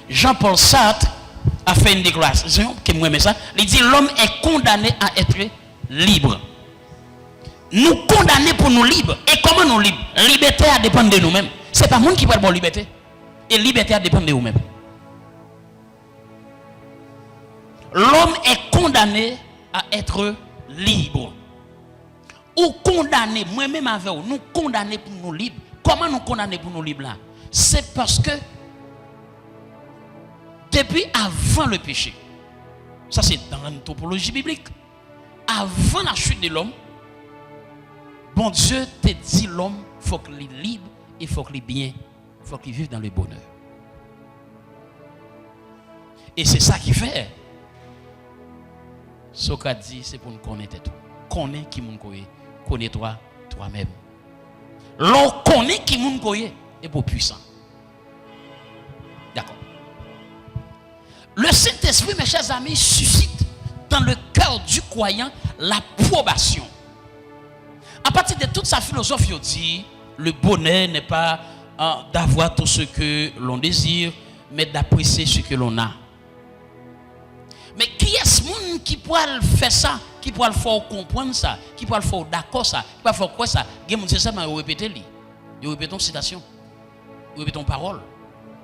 Jean-Paul Sartre a fait une déclaration qui me ça. Il dit l'homme est condamné à être libre. Nous condamnés pour nous libres. Et comment nous libres? Liberté à dépendre de nous-mêmes. Ce n'est pas monde qui parle de liberté. Et liberté à dépendre de nous-mêmes. L'homme est condamné à être libre. Ou condamné, moi-même avec vous, nous condamnés pour nous libres. Comment nous condamner pour nous libres là? C'est parce que depuis avant le péché, ça c'est dans l'anthropologie biblique, avant la chute de l'homme, bon Dieu te dit l'homme, il faut qu'il soit libre et il faut qu'il soit bien, il faut qu'il vive dans le bonheur. Et c'est ça qui fait. Socrate dit, c'est pour nous connaître tout. Connaître qui nous connaît, connais-toi toi-même. L'on connaît qui nous connaît est pour puissant. D'accord. Le Saint-Esprit, mes chers amis, suscite dans le cœur du croyant l'approbation. À partir de toute sa philosophie, il dit le bonheur n'est pas d'avoir tout ce que l'on désire, mais d'apprécier ce que l'on a. Mais qui est-ce qui pourrait faire ça, qui pourrait le faire comprendre ça, qui pourrait le faire d'accord ça, qui pourrait faire quoi ça? Il y a des gens qui répètent, ils répètent une citation, ils répètent une parole,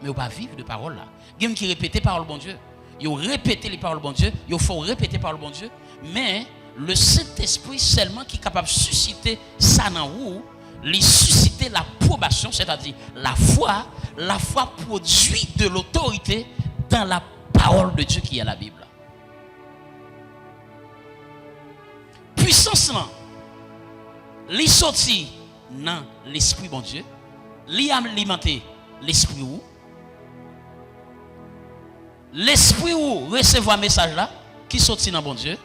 mais ils ne pas vivre de parole là. Il y a des gens qui répètent parole bon Dieu, ils répètent les paroles bon Dieu, ils font répéter parole bon Dieu, mais le Saint-Esprit seulement qui est capable de susciter ça dans vous, lui susciter l'approbation, c'est-à-dire la foi produit de l'autorité dans la parole de Dieu qui est la Bible. Puissance là, li sorti dans l'esprit bon Dieu, li alimenter l'esprit ou, l'esprit ou recevoir message là qui sorti dans bon Dieu,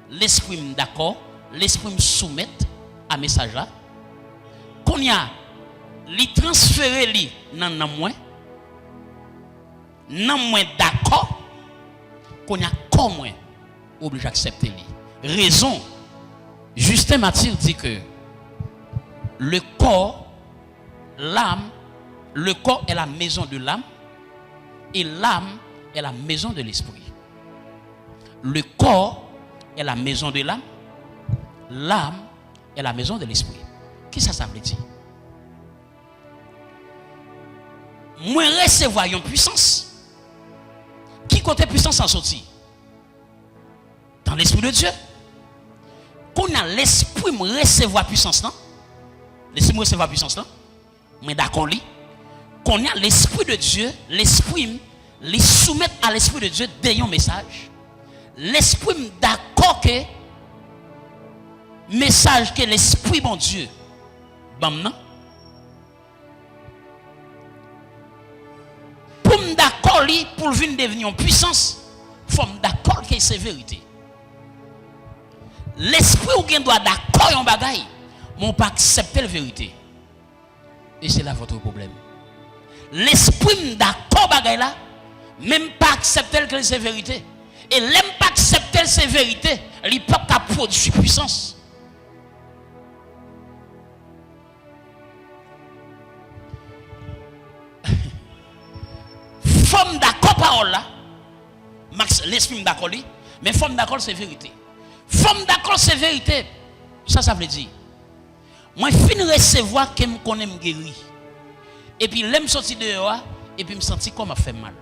l'esprit d'accord, l'esprit me soumettre à message là, qu'on y a li transférer li dans moins d'accord, qu'on y a comme moins obligé d'accepter li. Raison, Justin Martyr dit que le corps, l'âme, le corps est la maison de l'âme et l'âme est la maison de l'esprit. Le corps est la maison de l'âme, l'âme est la maison de l'esprit. Qu'est-ce que ça veut dire? Moi recevoir une puissance. Qui côté puissance en sortie? Dans l'esprit de Dieu. Qu'on a l'esprit me recevoir puissance là, l'esprit me recevoir puissance là, mais d'accord lui, qu'on a l'esprit de Dieu, l'esprit les soumettre à l'esprit de Dieu d'un message, l'esprit d'accord que message que l'esprit bon Dieu, bam non, pour me d'accord lui pour venir devenir une puissance, faut me d'accord que c'est vérité. L'esprit ou bien doit d'accord en bagaille, mais on pas accepter la vérité. Et c'est là votre problème. L'esprit d'accord bagaille là, même pas accepter que c'est vérité. Et l'aime pas accepter que c'est vérité, il peut pas produire puissance. Forme d'accord parole là, Max l'esprit d'accord lui, mais forme d'accord c'est vérité. Forme d'accord c'est vérité. Ça veut dire moi fin recevoir que me connais me guéri. Et puis l'aime sorti dehors et puis me sentir comme a fait mal.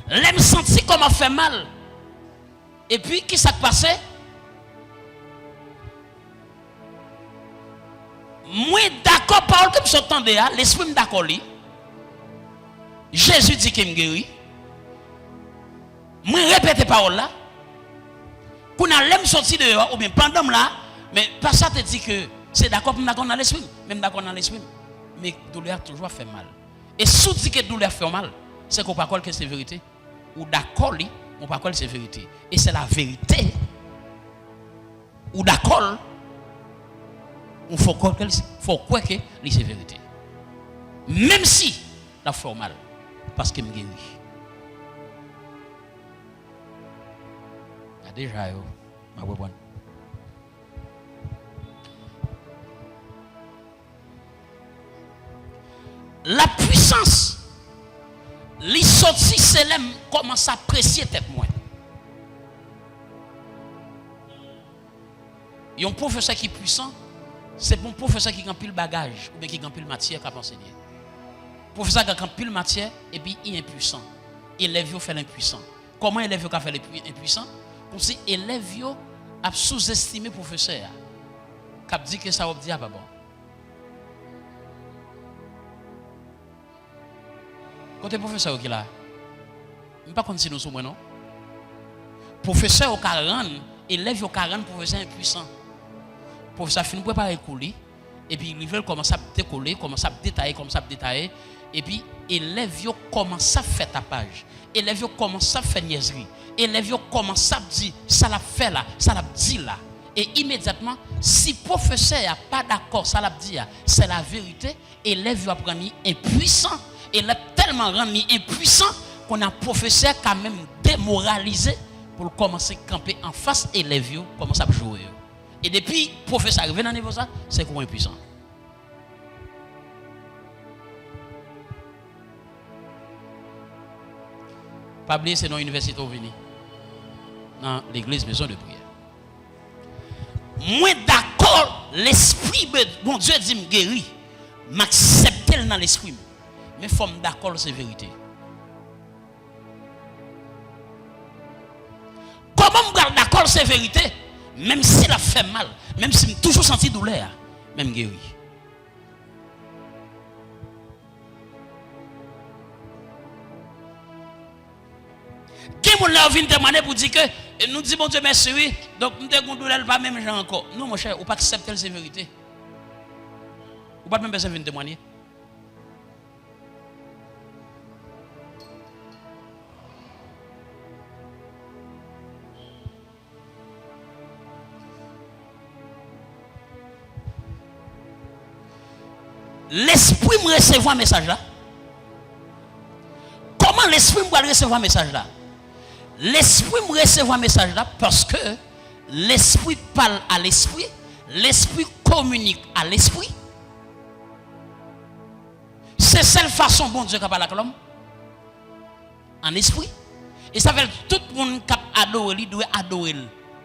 L'aime sentir comme a fait mal. Et puis qui s'est passé? Moi d'accord parole que me s'entendait l'esprit me d'accord lui. Jésus dit qu'il me guérit. Moi répète parole là. Qu'on a l'aime sorti dehors ou bien pendant là, mais pas ça te dit que c'est d'accord pour d'accord dans l'esprit, même d'accord dans l'esprit. Mais douleur toujours fait mal. Et si dit que douleur fait mal, c'est qu'on pas croire que c'est vérité. Ou d'accord lui, on pas croire que c'est vérité. Et c'est la vérité. Ou d'accord, il faut croire que c'est vérité. Même si la fait mal, parce qu'il me guérit. Déjà, ma bonne. la puissance, les sorties, c'est là commence à apprécier tête moi. Il y a un professeur qui est puissant, c'est bon professeur qui a pile bagage ou bien qui a pile matière qu'à enseigner. Professeur qui a pile matière et puis il est impuissant. Élève fait l'impuissant. Comment élève a fait l'impuissant? Comme si élève a sous-estimé professeur. Qui dit que ça va dire pas bon. Côté professeur qui là, je ne sais pas si nous sommes non. Professeur au 40, élève au 40, professeur impuissant. Professeur finit pour préparer couler et puis il veut commencer à décoller, commencer à détailler et puis élève commence à faire tapage. Élève commence à faire niaiserie. Élève commence à dire ça l'a fait là, ça l'a dit là. Et immédiatement, si professeur n'a pas d'accord, ça l'a dit, c'est la vérité, élève va prendre impuissant. Élève tellement rendu impuissant qu'on a professeur quand même démoralisé pour commencer à camper en face élève, commencer à jouer. Et depuis professeur arrive dans niveau ça, c'est comment impuissant. Pas oublier c'est dans l'université où venir. Dans l'église maison de prière. Moi d'accord, l'esprit bon Dieu dit me guérir, m'accepter dans l'esprit. Mais il faut me d'accord c'est vérité. Comment me garde d'accord c'est vérité? Même si la fait mal, même si je toujours senti douleur, même guéri. Qui mon là vient demander pour dire que nous disons bon Dieu merci oui, donc nous devons douleur pas même gens encore. Non mon cher, ou pas accepter la vérité. Ou pas même besoin de venir témoigner. L'esprit me recevoir un message là. Comment l'esprit me recevoir un message là? L'esprit me recevoir un message là parce que l'esprit parle à l'esprit, l'esprit communique à l'esprit. C'est seule façon bon Dieu qui parle avec l'homme en esprit. Et ça veut tout le monde qui adore lui doit adorer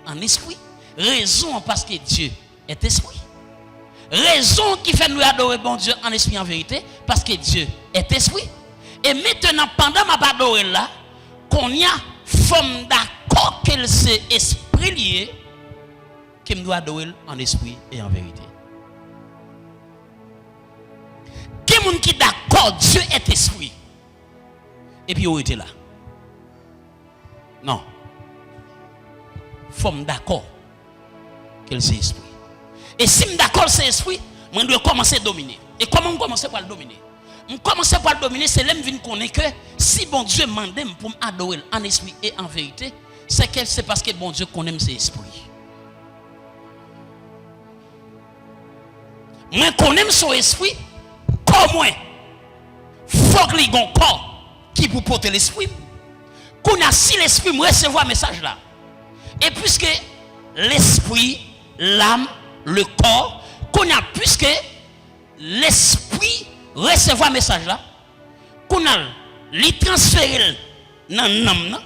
en esprit. Raison parce que Dieu est esprit. Raison qui fait nous adorer bon Dieu en esprit en vérité, parce que Dieu est esprit. Et maintenant, pendant ma adorer là, qu'on y a forme d'accord qu'elle c'est esprit lié, qui me doit adorer en esprit et en vérité. Qui monde qui d'accord Dieu est esprit. Et puis, on était là. Non. Forme d'accord qu'elle c'est esprit. Et si je d'accord c'est esprit, je dois commencer à dominer. Et comment je commence par le dominer? Je commence par le dominer, c'est là que je connais que si bon Dieu m'a demandé pour m'adorer en esprit et en vérité, c'est parce que bon Dieu connaît ses esprits. Moi connais son esprit, comme moi. Faut que les un corps qui pour porter l'esprit. Qu'on a si l'esprit me recevoir un message là. Et puisque l'esprit, l'âme, le corps, qu'on a puisque l'esprit recevoir un message là, qu'on a les transférer dans l'âme,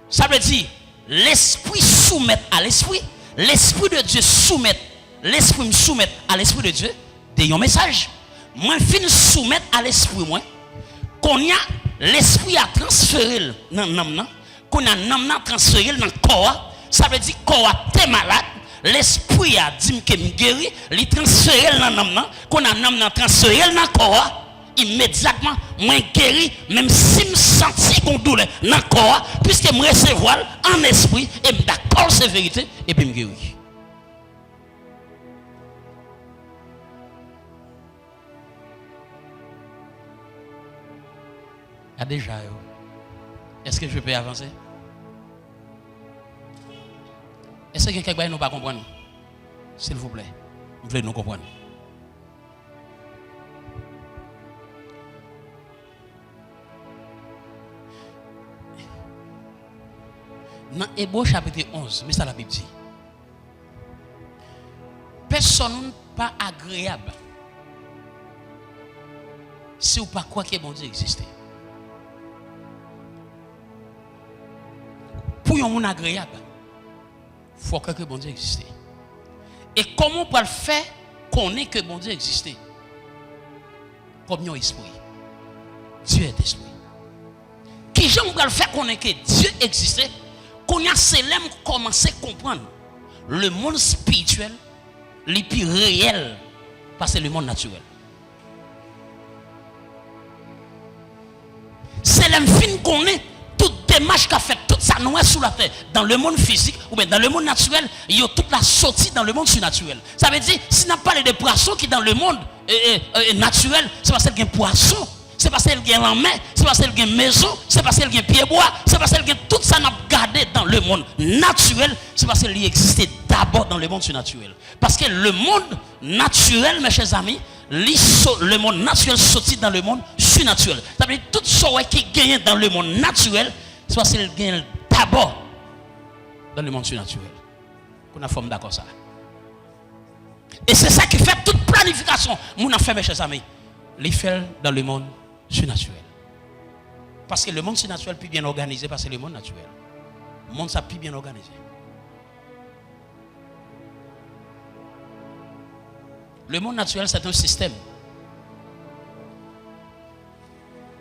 ça veut dire l'esprit soumet à l'esprit, l'esprit de Dieu soumet, l'esprit me soumet à l'esprit de Dieu, de un message. Moi, fin soumettre à l'esprit, moi, qu'on a l'esprit à transférer dans l'âme, qu'on a l'âme transférer dans le corps, ça veut dire que le corps est malade. L'esprit a dit que me guéri, il transféré dans l'âme, qu'on a l'âme transféré dans le corps, immédiatement, moi guéri, même si je sens qu'on douleur dans le corps, puisque je recevoir en esprit, et je d'accord c'est vérité, et puis je guéri. Il y a déjà, est-ce que je peux avancer? Est-ce que quelqu'un ne pas comprendre? S'il vous plaît, vous voulez nous comprendre? Dans Hébreux chapitre 11, mais ça la Bible dit. Personne pas agréable si vous pas croire que bon Dieu existe. Pour un monde agréable, il faut croire que bon Dieu existe. Et comment on peut le faire connaître que bon Dieu existe? Comme un esprit. Dieu est esprit. Qui j'aime le faire connaître que Dieu existe? Qu'on a célèbre commencer à comprendre le monde spirituel, le plus réel, parce que c'est le monde naturel. C'est l'infini qu'on est, toute démarche qu'a fait, toute sa noix sous la terre, dans le monde physique ou bien dans le monde naturel, il y a toute la sortie dans le monde surnaturel. Ça veut dire, si on parle de poissons qui dans le monde naturel, c'est parce qu'il y a un poisson, c'est parce qu'il y a la main, c'est parce qu'il y a une maison, c'est parce qu'il y a un pied-bois, c'est parce qu'il y a tout ça n'a gardé dans le monde naturel, c'est parce qu'il existait d'abord dans le monde surnaturel. Parce que le monde naturel, mes chers amis, le monde naturel sorti dans le monde surnaturel. Ça veut dire tout ce qui gagne dans le monde naturel, c'est parce qu'il gagne d'abord dans le monde surnaturel. Qu'on a forme d'accord ça. Et c'est ça qui fait toute planification. Mon affaire, mes chers amis, les fait dans le monde surnaturel. Parce que le monde surnaturel est plus bien organisé parce que le monde naturel. Le monde ça plus bien organisé. Le monde naturel, c'est un système.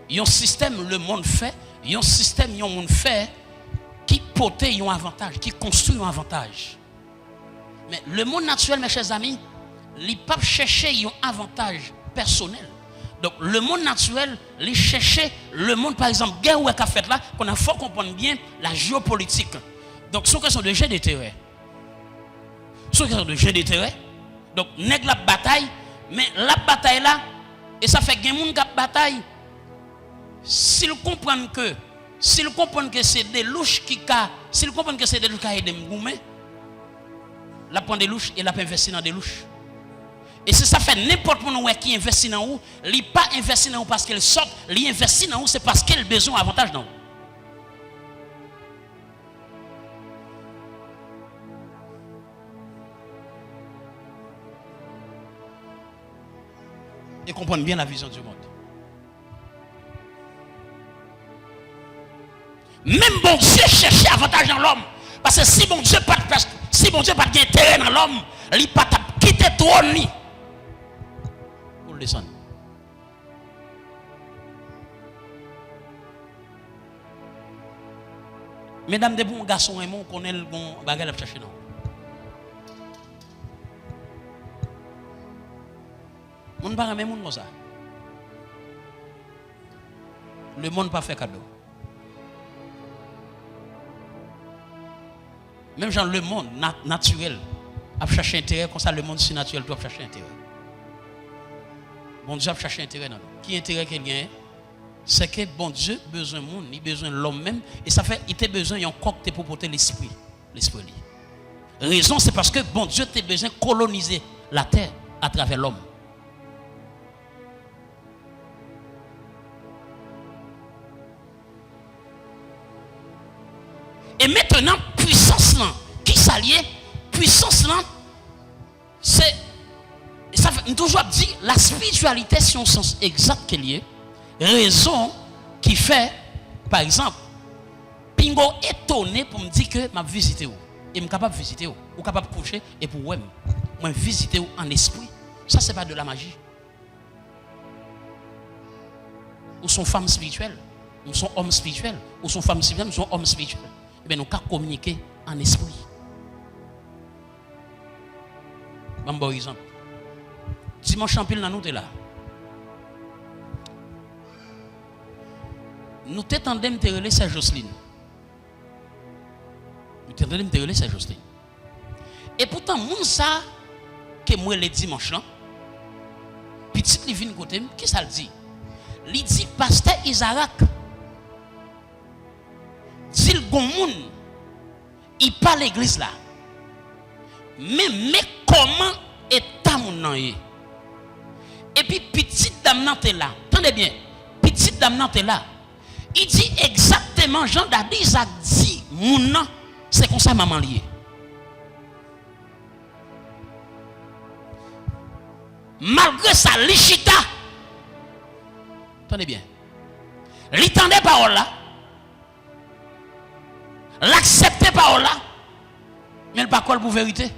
Il y a un système, le monde fait. Il y a un système, il y a un monde fait qui porte un avantage, qui construit un avantage. Mais le monde naturel, mes chers amis, il ne peut pas chercher un avantage personnel. Donc, le monde naturel, il cherche le monde, par exemple, guerre ou qu'a fait là, qu'on a faut comprendre bien la géopolitique. Donc, c'est une question de jeu de terrain. C'est une question de jeu de terrain. Donc, nèg la bataille, mais la bataille là, et ça fait que les gens qui bataille, s'ils comprennent que c'est des louches qui ka, s'ils comprennent que c'est des louches qui aident m'goumer, la prend des louches et la peut investir dans des louches. Et c'est ça fait n'importe qui investit dans vous, il pas investi dans vous parce qu'il sort, il investit dans vous c'est parce qu'il a besoin d'avantage dans vous. Et comprendre bien la vision du monde. Même bon Dieu cherche avantage dans l'homme. Parce que si bon Dieu pas de intérêt dans l'homme, il pas quitter trône pour le descendre. Mesdames de bons garçons et mon connaît le bon bagage à chercher non. Mon pas même monde comme ça. Le monde pas fait cadeau. Même genre le monde naturel a cherché intérêt comme ça le monde surnaturel doit chercher intérêt. Bon Dieu a cherché intérêt dans nous. Qui intérêt qu'il gagne? C'est que bon Dieu besoin monde, il besoin l'homme même et ça fait il a besoin d'un cocktail pour porter l'esprit. Raison c'est parce que bon Dieu a besoin de coloniser la terre à travers l'homme. Et maintenant, puissance là, qui s'allie, puissance là, c'est, ça fait toujours dit, la spiritualité, c'est un sens exact qu'elle est. Raison qui fait, par exemple, Pingo étonné pour me dire que je vais visiter où. Et je suis capable de visiter où. Ou capable de coucher et pour moi, visiter où en esprit. Ça, ce n'est pas de la magie. Ou sont femmes spirituelles, ou sont hommes spirituels, ou sont femmes spirituelles, ou sont hommes spirituels. Eh bien, nous pouvons communiquer en esprit. Bon exemple. Dimanche en pile, nous sommes là. Nous t'entendons te relayer Saint Jocelyne. Nous t'entendons te relayer Saint Jocelyne. Et pourtant, moun ça que moi le dimanche là, petit li vinn côté, qui ça le dit? Il dit pasteur Isaac. Dit le gon moun, il parle l'église là. Mais comment est ta moun nan yé? Et puis petite dame nan te là. Attendez bien. Petite dame nan te là. Il dit exactement Jean David Isaac dit moun nan c'est comme ça maman lié. Malgré sa lichita Tenez bien. L'entendait parole là. L'accepter parole là. Mais le pas quoi pour vérité.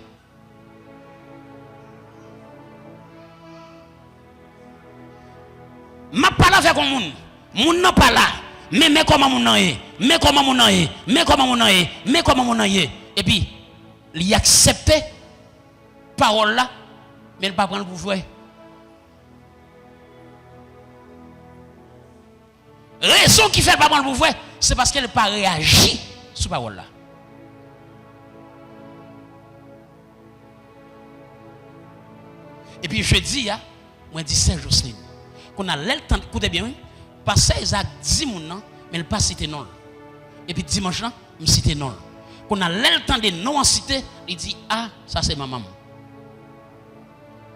Ma parle avec un monde. Moun n'a pas là. Mais comment mon nan est? Mais comment mon nan est? Mais comment mon nan est? Mais comment mon nan est? Et puis, il accepte parole là, mais il ne pas prendre pour vrai. Raison qui fait pas prendre pour vrai, c'est parce qu'elle n'a pas réagi sur parole là. Et puis je dis, moi dis c'est Jocelyne. Qu'on a le temps, écoutez bien, oui. Parce que Isaac dit mon nom, mais il pas cité non. Et puis dimanche là, il cité non. Qu'on a le temps de non en cité, il dit ah, ça c'est ma maman.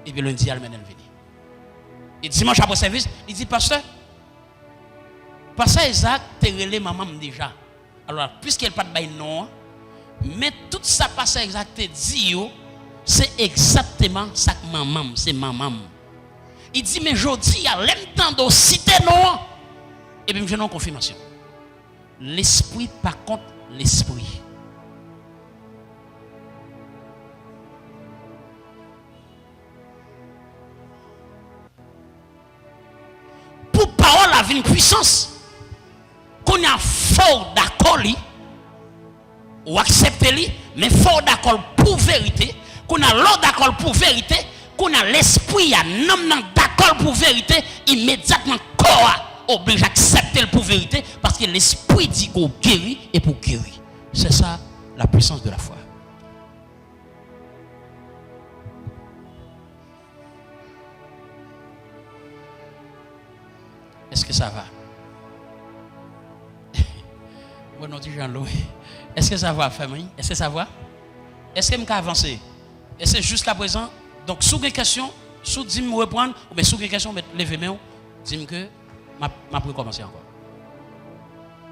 Et puis lundi, elle vient. Et dimanche après service, il dit pasteur, Isaac, t'es relé maman déjà. Alors, puisqu'elle pas de bail non, mais tout ça pasteur Isaac te dit, c'est exactement ça que maman, c'est maman. Il dit, mais je dis, il y a longtemps de citer non. Et puis, je n'ai pas confirmation. L'esprit, par contre, l'esprit. Pour parole à une puissance, qu'on a fort d'accord, ou accepter, mais fort d'accord pour vérité, qu'on a l'ordre d'accord pour vérité, qu'on a l'esprit à non d'accord pour vérité, immédiatement corps oblige à accepter le pour vérité parce que l'esprit dit qu'on guérit et pour guérir. C'est ça la puissance de la foi. Est-ce que ça va? Bon, non, Jean-Louis. Est-ce que ça va, famille? Est-ce que ça va? Est-ce que je peux avancer? Et c'est jusqu'à présent. Donc, sous des questions, sous dit me reprendre, ou bien sous des questions, levez moi, dis-moi que je peux commencer encore.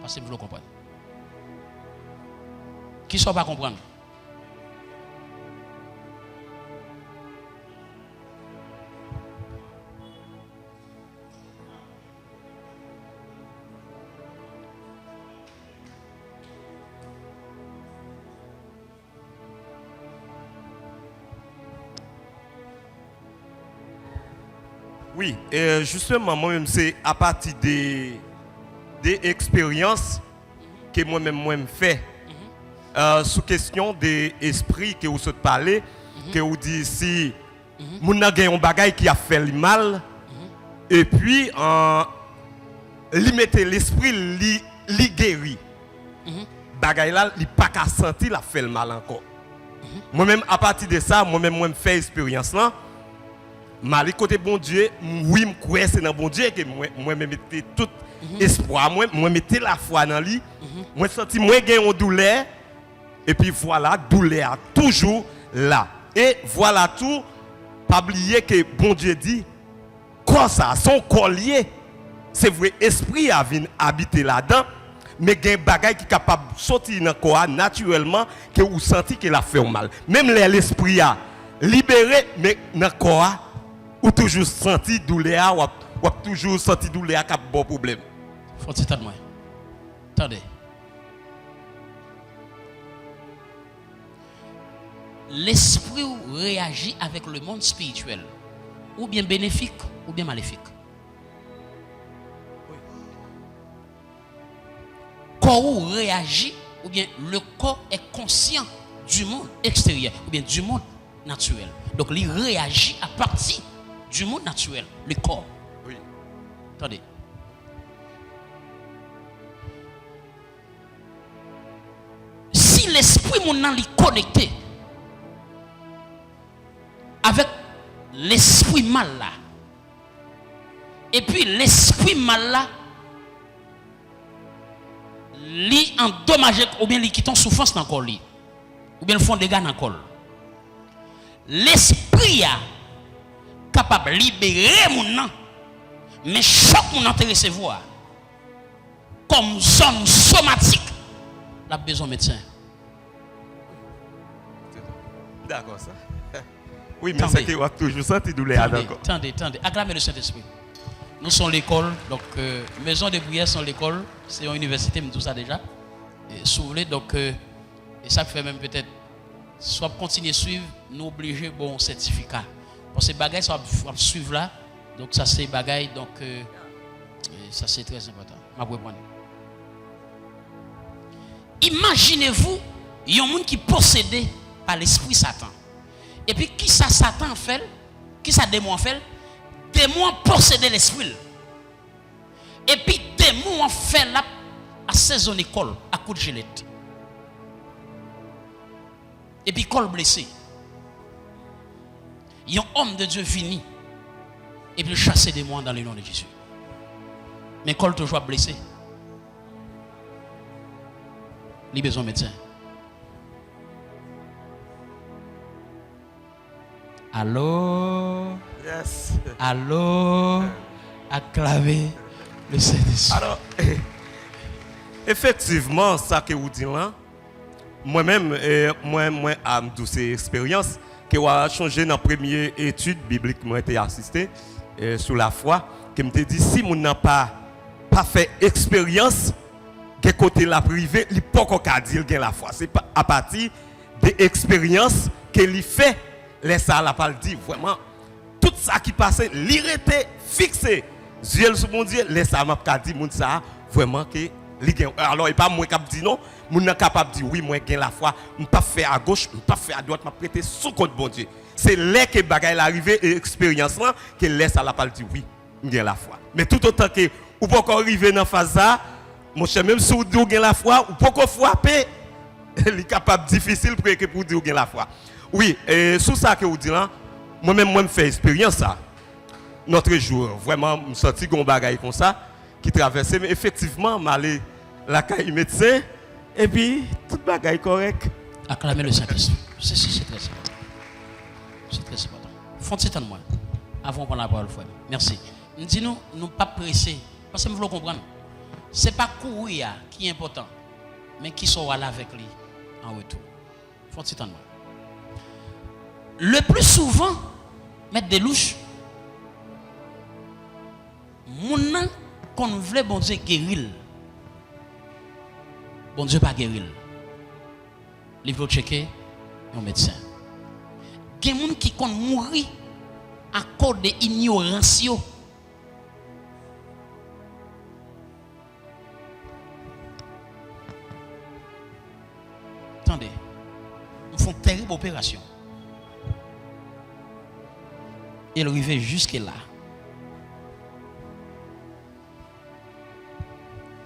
Parce que vous le comprenez. Qui ne soit pas comprendre? Oui, justement, moi-même, c'est à partir des expériences que moi-même fais sous question des esprits que vous souhaitez parler, que vous dites si vous avez un bagage qui a fait le mal, et puis li mettez l'esprit, li guérit. Bagay là, li pas qu'à sentir la fait le mal encore. Moi-même, à partir de ça, moi-même, fais expérience là. Malgré côté bon Dieu, oui, je crois c'est dans bon Dieu que moi me mettais tout espoir, moi mettais la foi dans lui. Moi senti moi gagne une douleur et puis voilà, douleur toujours là. Et voilà tout, pas oublier que bon Dieu dit quoi ça, son collier. C'est vrai esprit a vient habiter là-dedans, mais il y a un bagage qui est capable de sortir dans le corps naturellement que vous sentez qu'il a fait mal. Même l'esprit a libéré mais dans le corps ou toujours senti douleur, ou toujours senti douleur qui a un bon problème. Faut que tu moi. Attendez. L'esprit réagit avec le monde spirituel, ou bien bénéfique, ou bien maléfique. Corps réagit, ou bien le corps est conscient du monde extérieur, ou bien du monde naturel. Donc il réagit à partir du monde naturel, le corps. Oui. Attendez. Si l'esprit mon est connecté avec l'esprit mal là, et puis l'esprit mal là, li endommagé ou bien li qui en souffrance dans le corps, ou bien le font des dégâts dans le corps. L'esprit a capable de libérer mon nom, mais chaque mon te recevoir comme zone somatique, la besoin de médecin. D'accord, ça. Oui, mais c'est que vous avez toujours senti douleur. Attendez. Acclamez le Saint-Esprit. nous sommes l'école, donc Maison de Bruyères sont l'école, c'est une université, mais tout ça déjà. Si vous voulez, donc, et ça fait même peut-être, soit continuer à suivre, nous obliger bon certificat. Parce que ces bagages, ça va suivre là, donc ça c'est bagages, donc ça c'est très important. Imaginez-vous, il y a un monde qui est possédé par l'esprit Satan. Et puis, qui ça Satan fait? Qui ça démon fait? Démon possédé l'esprit. Et puis, démon fait là à saison école, à coup de gilette. Et puis, col blessé. Il y a un homme de Dieu venu. Et puis, il chasse des démons dans le nom de Jésus. Mais col toujours blessé. Il a besoin de médecin. Allô? Yes. Allô? Acclamez le Saint-Esprit. Alors, effectivement, ça que vous dites là, moi-même, moi, à cette expérience, que a changé dans la première étude biblique que j'ai assisté sur la foi, que me dit si vous n'avez pas fait expérience, que côté la privée, il ne peut pas dire qu'il a la foi. C'est à partir des expériences qu'il fait, laisse ça la parole dit vraiment tout ça qui passait, l'irrité fixé. Dieu sur mon Dieu, laisse ça m'a dit mon ça vraiment que alors il pas moi qui dit non, mon est capable de dire oui moi gain la foi, on pas faire à gauche, on pas faire à droite, m'a prêter sous compte bon Dieu. C'est là que bagaille arrivé et expérience là que laisse à la parole dire oui, gain la foi. Mais tout autant que ou pas encore arriver dans phase ça, mon cher même si vous gain la foi, ou pas encore frapper, il est capable difficile pour dire gain la foi. Oui, et sous ça que vous dites là, moi-même, moi, je fais expérience ça. Notre jour, vraiment, je me sens un bagage comme ça, qui traversait, mais effectivement, je allé la caille médecin, et puis, tout bagage correct. Acclamez le Saint-Esprit. C'est très important. C'est très important. Font-il moi, avant qu'on la parole, merci. Nous disons, nous ne pas pressés, parce que nous voulons comprendre. Ce n'est pas courir qui est important, mais qui sera là avec lui en retour. Font-il moi. Le plus souvent, mettre des louches, mon qu'on voulait bon Dieu guérir. Bon Dieu pas guérir. Il faut checker un médecin. Il y a des gens qui sont mourir à cause de l'ignorance. Attendez, ils font une terrible opération. Il arrivait jusque là.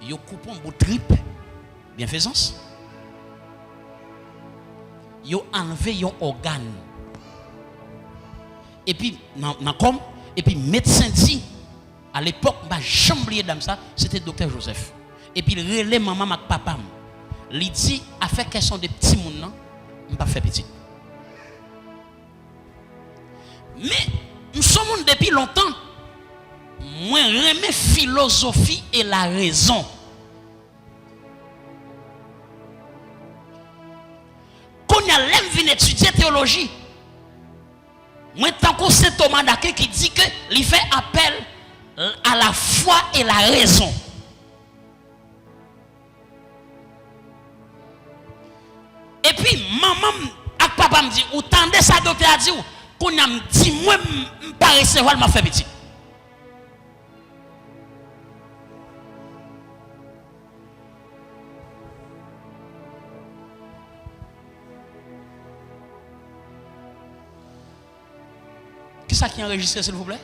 Il coupe un bout de tripe, bienfaisance. Il enlevé un organe. Et puis, et puis, médecin dit, à l'époque, ma chambrier d'âme ça, c'était docteur Joseph. Et puis, il relève maman avec papa. Il dit, à faire question des petits mouns, non, je ne pas faire petit. Mais, nous sommes depuis longtemps. Moi, j'aime philosophie et la raison. Quand il y a l'homme vient étudier théologie, moi, tant que c'est Thomas d'Aquin qui dit qu'il fait appel à la foi et la raison. Et puis, maman et papa me dit, ou tendez ça, docteur a dit, qu'on a dit, moi, je ne pas recevoir, je m'a fait petit. Qui ça qui est enregistré, s'il vous plaît?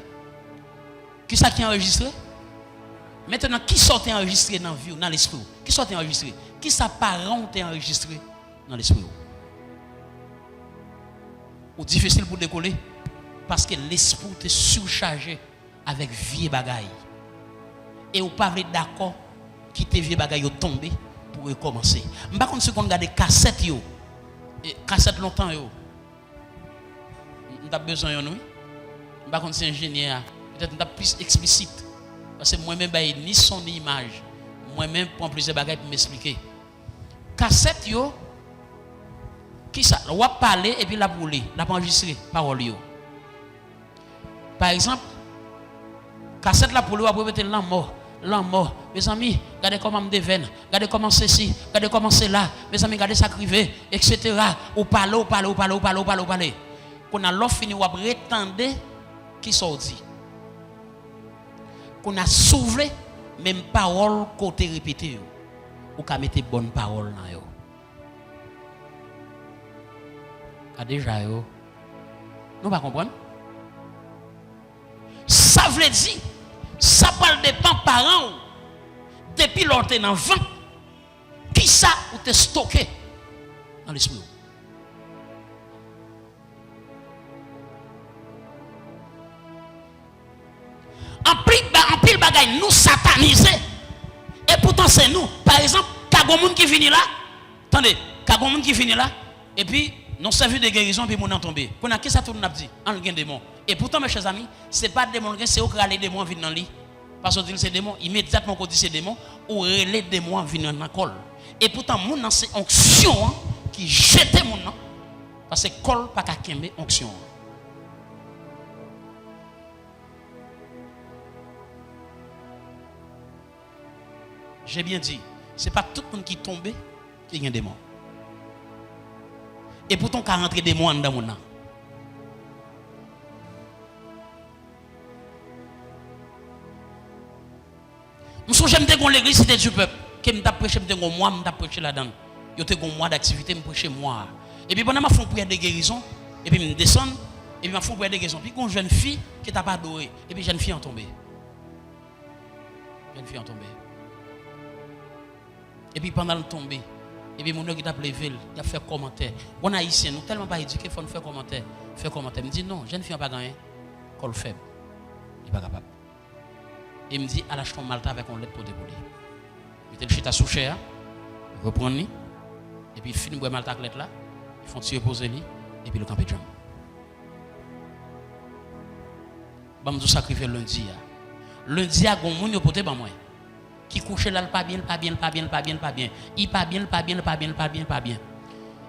Qui ça qui est enregistré? Maintenant, qui sort enregistré dans la vie, dans l'esprit? Qui sort enregistré? Qui ça parent est enregistré dans l'esprit? Ou difficile pour décoller? Parce que l'esprit est surchargé avec vieux bagailles. Et vous pas d'accord quitter vieux bagailles tomber pour recommencer. Je ne sais pas si vous regardez cassettes, cassettes longtemps. Vous avez besoin de nous? Je ne sais pas si c'est ingénieur, peut-être plus explicite. Parce que moi-même, ni son ni image. Moi-même, prends plusieurs bagages pour m'expliquer. Cassette, qui ça? On va parler et puis la brûler, la enregistrer, parole. Par exemple, cassette là pour lui après mettre l'amour. Mes amis, regardez comment me déveine, regardez comment c'est ci, regardez comment c'est là. Mes amis, regardez ça crivé, etc. Ou parler. Qu'on a l'offre fini ou prétendre qui sont dit. Qu'on a soulevé même parole côté répété ou qu'à mettre bonne parole dans yo. A déjà yo. Nous pas comprendre. Ça veut dire ça parle des parents depuis longtemps dans 20 qui ça ou te stocké dans l'esprit. En pile bagaille nous sataniser et pourtant c'est nous. Par exemple, kagon moun qui finit là. Attendez, kagon moun qui finit là et puis non servi de guérison puis moun en tomber. Qu'on a qui ça tout n'a dit en gain démon. Et pourtant mes chers amis, c'est pas démon, c'est au les démons viennent dans lit. Parce que c'est démon, immédiatement qu'on dit c'est démon ou les démons viennent dans col. Et pourtant moun dans c'est onction qui jette moun nan parce que col pas ka kembe onction. J'ai bien dit, ce n'est pas tout le monde qui tombe qui a un démon. Et pourtant, quand rentre des démons dans mon nom. Je j'aime que l'église c'était du peuple. Que je prêché, moi, je prêché là-dedans. Il y a un mois d'activité, je prêché moi. Et puis pendant ma fond prière de guérison, et puis je descends, et puis ma fond prière de guérison. Puis une jeune fille qui t'a pas adoré, et puis jeune fille en tombée. Jeune fille en tombée. Et puis pendant le tombé, et puis mon qui t'a levé, il a fait commentaire. On a ici, nous tellement pas éduqués, il faut nous faire commentaire. Faire commentaire. Il me dit non, jeune fille n'a pas gagné. Col faible. Il n'est pas capable. Il me dit, à lâche ton malta avec un lettre pour débouler. Il était le chita sous cher, reprendre lui, et puis il finit de malta avec lettre là, ils font tirer poser lui, et puis le campé de jambe. Je vais sacrifier lundi. Lundi, à gon moun yo pote ba moi. Qui couche là pas bien. Il pas bien.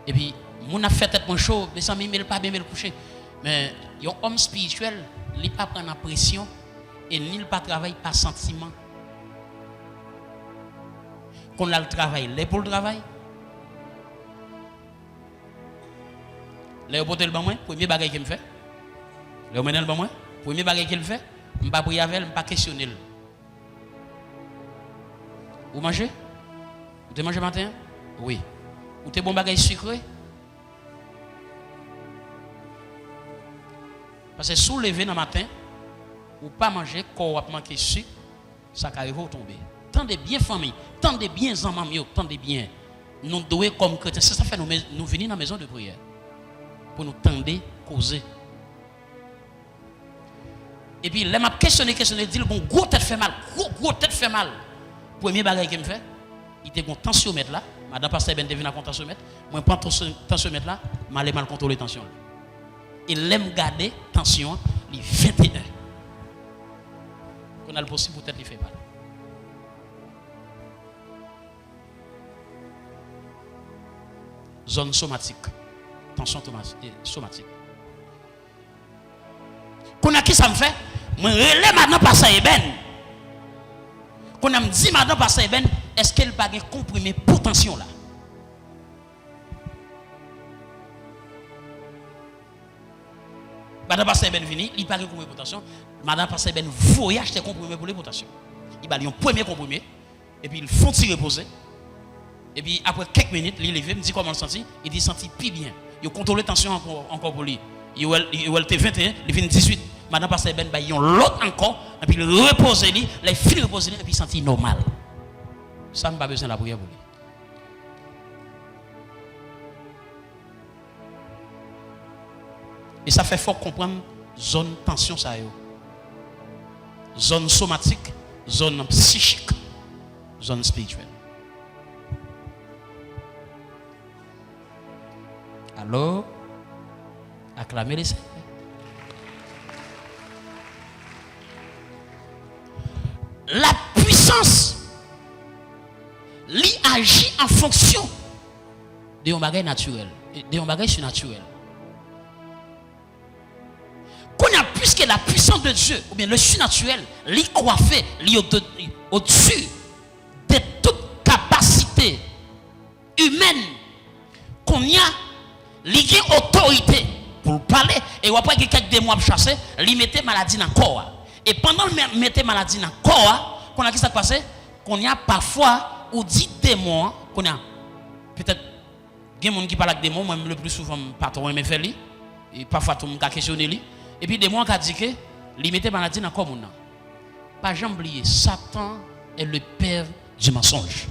Et puis mon a fait tête mon chaud, mes amis mais pas bien mais le coucher. Mais un homme spirituel, il pas prendre la pression et il pas travailler par sentiment. Qu'on a le travail, les pour le travail. Les pote le ban moi, premier bagage qu'il me fait. Les mener le ban moi, premier bagage qu'il fait, me pas prier avec, me pas questionner. Vous mangez? Vous mangez matin? Oui. Vous avez bon bagage sucré? Parce que si vous levez dans le matin, ou pas manger, quand vous manquez de sucre, ça arrive à tomber. Tendez bien famille, tendez bien zamamio, tendez bien. Nous devons comme chrétiens, c'est ça fait nous venir dans la maison de prière. Pour nous tendre, causer. Et puis, là, m'a questionné, dit bon, gros tête fait mal, gros tête fait mal. Premier bagage qu'il me fait, il était un tensiomètre là. Madame Pasteur Ben devine à un tensiomètre. Moi, je prends tensiomètre là, je mal contrôler la tension. Il aime garder tension, les 21. On a le possible peut-être il fait mal. Zone somatique. Tension somatique. Qu'on a qui ça me fait? Moi, relais maintenant Pasteur Ben. Qu'on a me dit madame Pasteur Ben, est-ce qu'elle va comprimer pour tension là? Madame Pasteur Ben vini, il paraît comprimer pour tension. Madame Pasteur Ben voyage acheter comprimé pour les potations. Il va lui un premier comprimé et puis il font s'y reposer. Et puis après quelques minutes, il levé, me dit comment il senti, il dit senti plus bien. Il contrôle la tension encore pour lui. Il était 21, il vient 18. Madame Pasteur Ben, il y a l'autre encore, et puis il repose lui, il finit de reposer et puis il senti normal. Ça n'a pas besoin de la prière pour lui. Et ça fait fort comprendre zone tension ça yo. Zone somatique, zone psychique, zone spirituelle. Alors, acclamez les Seigneurs. La puissance lui agit en fonction de un bagage naturel, de un bagage surnaturel. Qu'on a puisque la puissance de Dieu, ou bien le surnaturel, l'y coiffé, l'y au-dessus de toute capacité humaine qu'on y a, l'y a autorité pour parler, et après que quelques démons chasser, l'y mettait maladie dans le corps. Et pendant le mettre maladie dans le corps, qu'on a qui ça passé, qu'on y a parfois, ou dit démons, qu'on a peut-être, il y a des gens qui parlent avec des démons, moi le plus souvent, pas trop aimé faire lui, et parfois tout le monde a questionné lui, et puis des démons qui dit que, l'y mettait maladie dans le corps. Pas jamais oublier, Satan est le père du mensonge.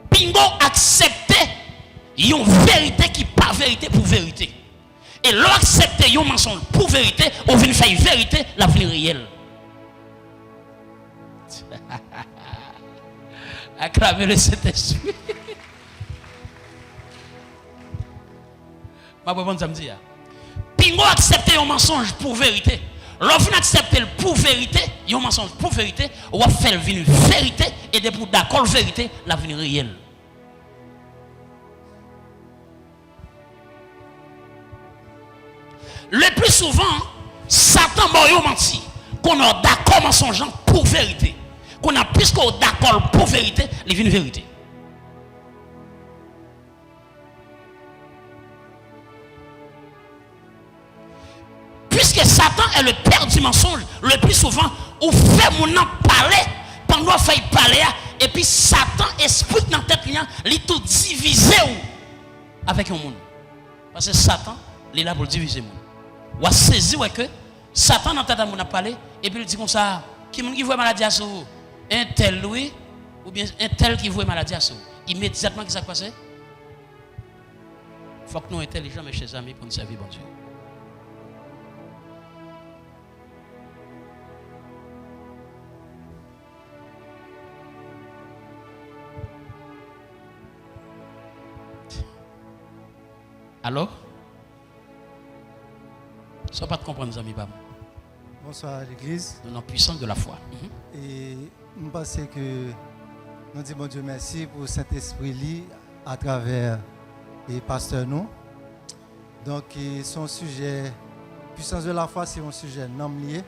Bingo accepter une vérité qui pas vérité pour vérité. Et l'on accepte un mensonge pour vérité, on vient faire une vérité, l'avenir réel. Acclamez le Saint-Esprit. Ma bonne samedi. Bingo accepter un mensonge pour vérité. L'on vient accepter pour vérité, un mensonge pour vérité, on va faire une vérité et de pour d'accord vérité, l'avenir réel. Le plus souvent, Satan m'a menti. Qu'on a d'accord mensonge pour vérité. Qu'on a plus qu'on d'accord pour vérité, il vient une vérité. Puisque Satan est le père du mensonge, le plus souvent, on fait mon nom parler, pendant qu'on fait parler, et puis Satan explique dans la tête, il tout divisé avec un monde. Parce que Satan, il est là pour diviser le monde. Ou a saisi que Satan dans tête à mon a parlé et puis il dit comme ça qui voit maladie à soi un tel oui ou bien un tel qui voit maladie à soi immédiatement qu'est-ce qui s'est passé. Il faut que nous intelligents mes chers amis pour nous servir bon Dieu. Alors ça pas de comprendre, les amis. Bonsoir à l'église. Nous sommes puissants de la foi. Et je pense que nous disons bon Dieu merci pour Saint-Esprit à travers les pasteurs nous. Donc son sujet, puissance de la foi, c'est un sujet non lié.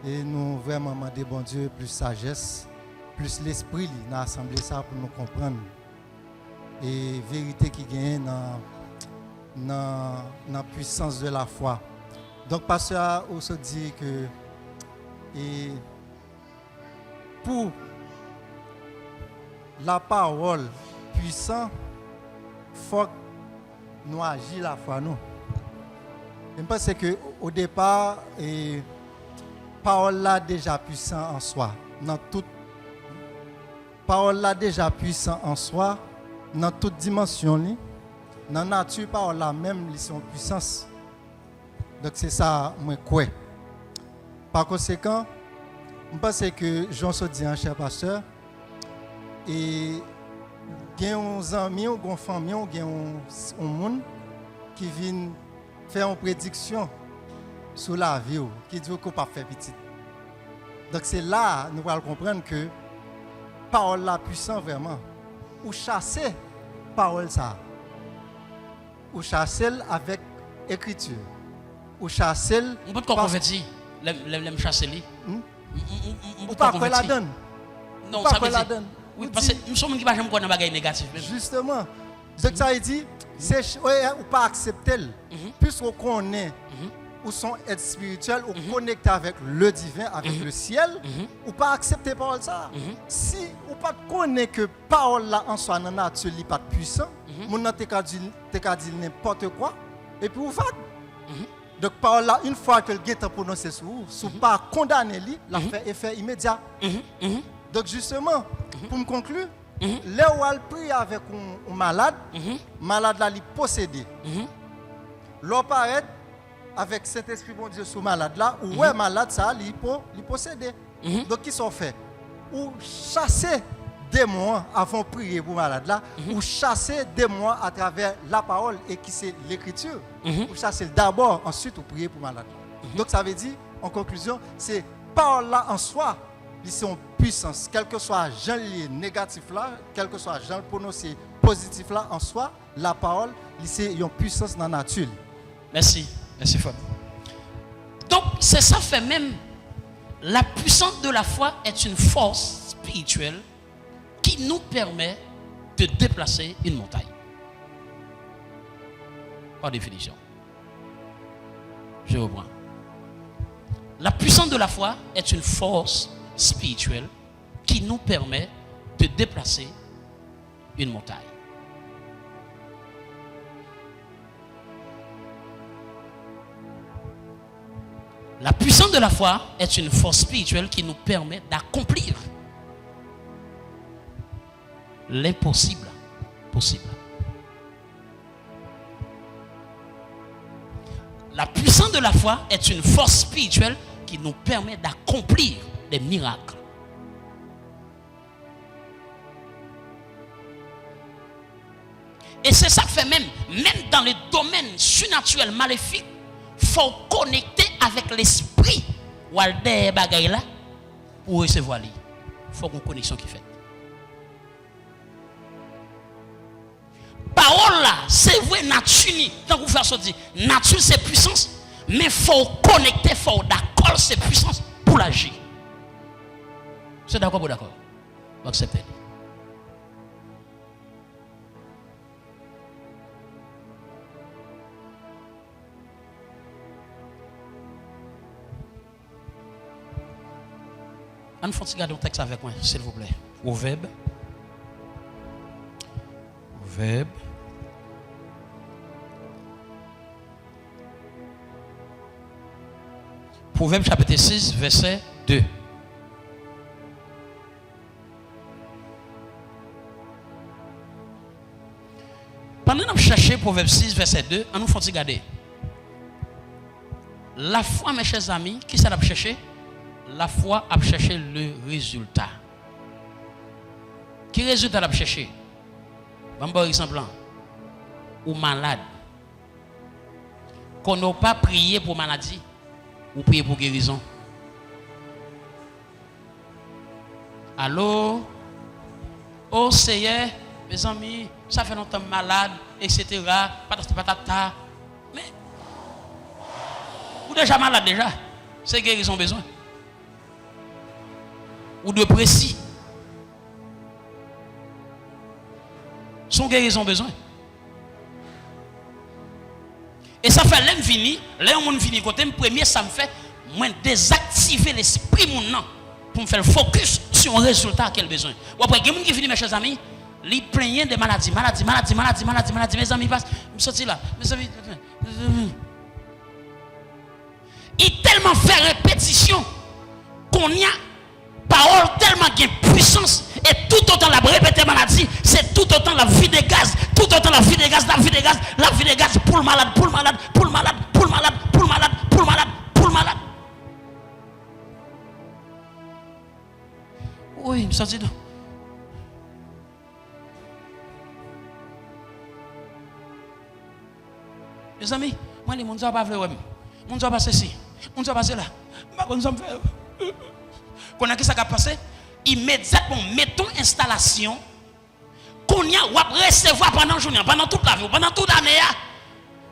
Et nous vraiment demandons bon Dieu plus sagesse, plus l'esprit dans l'assemblée ça pour nous comprendre. Et vérité qui gagne dans la puissance de la foi. Donc, pasteur a aussi dit que pour la parole puissante, il faut que nous agissions la foi. Nous. Je pense qu'au départ, la parole est déjà puissante en soi. Dans toute parole est déjà puissante en soi, dans toute dimension. Dans la nature, la parole a même son puissance. Donc c'est ça, moi, quoi. Par conséquent, je pense que Jean se dit, cher pasteur, et il y a des amis, des familles, des gens qui viennent faire une prédiction sur la vie, qui disent qu'on ne peut pas faire petit. Donc c'est là que nous allons comprendre que la parole est puissante vraiment. Ou chasser la parole ça. Ou chasser avec l'écriture. Ou chasser. On peut convertir. L'aime chasser lui. Ou pas quoi la donne. Non, ça veut dire. Oui, parce que nous sommes qui pas jamais connaître bagaille négatif. Justement. Ce que ça veut dire, c'est ou pas accepter. Puisqu'on connaît ou son être spirituel ou connecté avec le divin, avec le ciel, ou pas accepter parole ça. Si ou pas connaît que parole là en soi dans nature n'est pas puissant, mon n'a te dit n'importe quoi et puis vous faites. Donc parole là une fois que le guet a prononcé sur vous, si pas condamner lui, la fait effet immédiat. Donc justement, pour me conclure, là où elle prie avec un malade, malade là il possédé. L'on paraît avec Saint-Esprit bon Dieu sur malade là, ou ouais malade ça il possédé. Donc qui sont fait? Ou chasser démons avant de prier pour malade là, ou chasser démons à travers la parole et qui c'est l'écriture. Ou chasser d'abord, ensuite ou prier pour malade. Donc ça veut dire en conclusion, c'est parole là en soi. Ils sont puissance, quel que soit le genre négatif là, quel que soit le genre prononcé positif là en soi, la parole, c'est une puissance dans la nature. Merci Fab. Donc c'est ça fait même la puissance de la foi est une force spirituelle qui nous permet de déplacer une montagne. Par définition. Je reprends. La puissance de la foi est une force spirituelle qui nous permet de déplacer une montagne. La puissance de la foi est une force spirituelle qui nous permet d'accomplir l'impossible possible. La puissance de la foi est une force spirituelle qui nous permet d'accomplir des miracles. Et c'est ça que fait même dans le domaine surnaturel maléfique, il faut connecter avec l'esprit ou al des bagailles là pour recevoir lui. Il faut une connexion qui fait. Parole là, c'est vrai nature ni. Tant que vous faites ça dire, nature c'est puissance, mais il faut connecter, il faut d'accord c'est puissance pour l'agir. C'est d'accord ou d'accord? Vous acceptez. On faut regarder un texte avec moi, s'il vous plaît. Proverbe. Proverbe chapitre 6, verset 2. Pendant que nous cherchons Proverbe 6, verset 2, on nous faut regarder. La foi, mes chers amis, qui ça l'a cherché? La foi a cherché le résultat. Quel résultat a cherché? Par exemple, ou malade. Qu'on n'a pas prié pour maladie ou prié pour guérison. Allô? Oh Seigneur, mes amis, ça fait longtemps malade, etc. Patata. Mais, ou déjà malade déjà? C'est guérison besoin. Ou de précis. Son guérison besoin. Et ça fait l'homme vini, l'homme vini côté premier ça me fait moi désactiver l'esprit mon nom pour me faire focus sur un résultat quel besoin. Ou après quelqu'un qui vient mes chers amis, li plaignent de maladie, mes amis passent, me sorti là, mes amis. Il tellement fait répétition qu'on y a parole tellement de puissance et tout autant la répéter maladie, c'est tout autant la vie de gaz, tout autant la vie de gaz, la vie de gaz pour le malade. Oui, me sorti donc. Mes amis, moi les gens pas vrai, mon gens pas ceci, mon gens pas cela, mon gens fait. Qu'on a qui ça qui a passé, immédiatement mettons installation qu'on y a recevoir pendant la journée, pendant toute la vie, pendant toute l'année,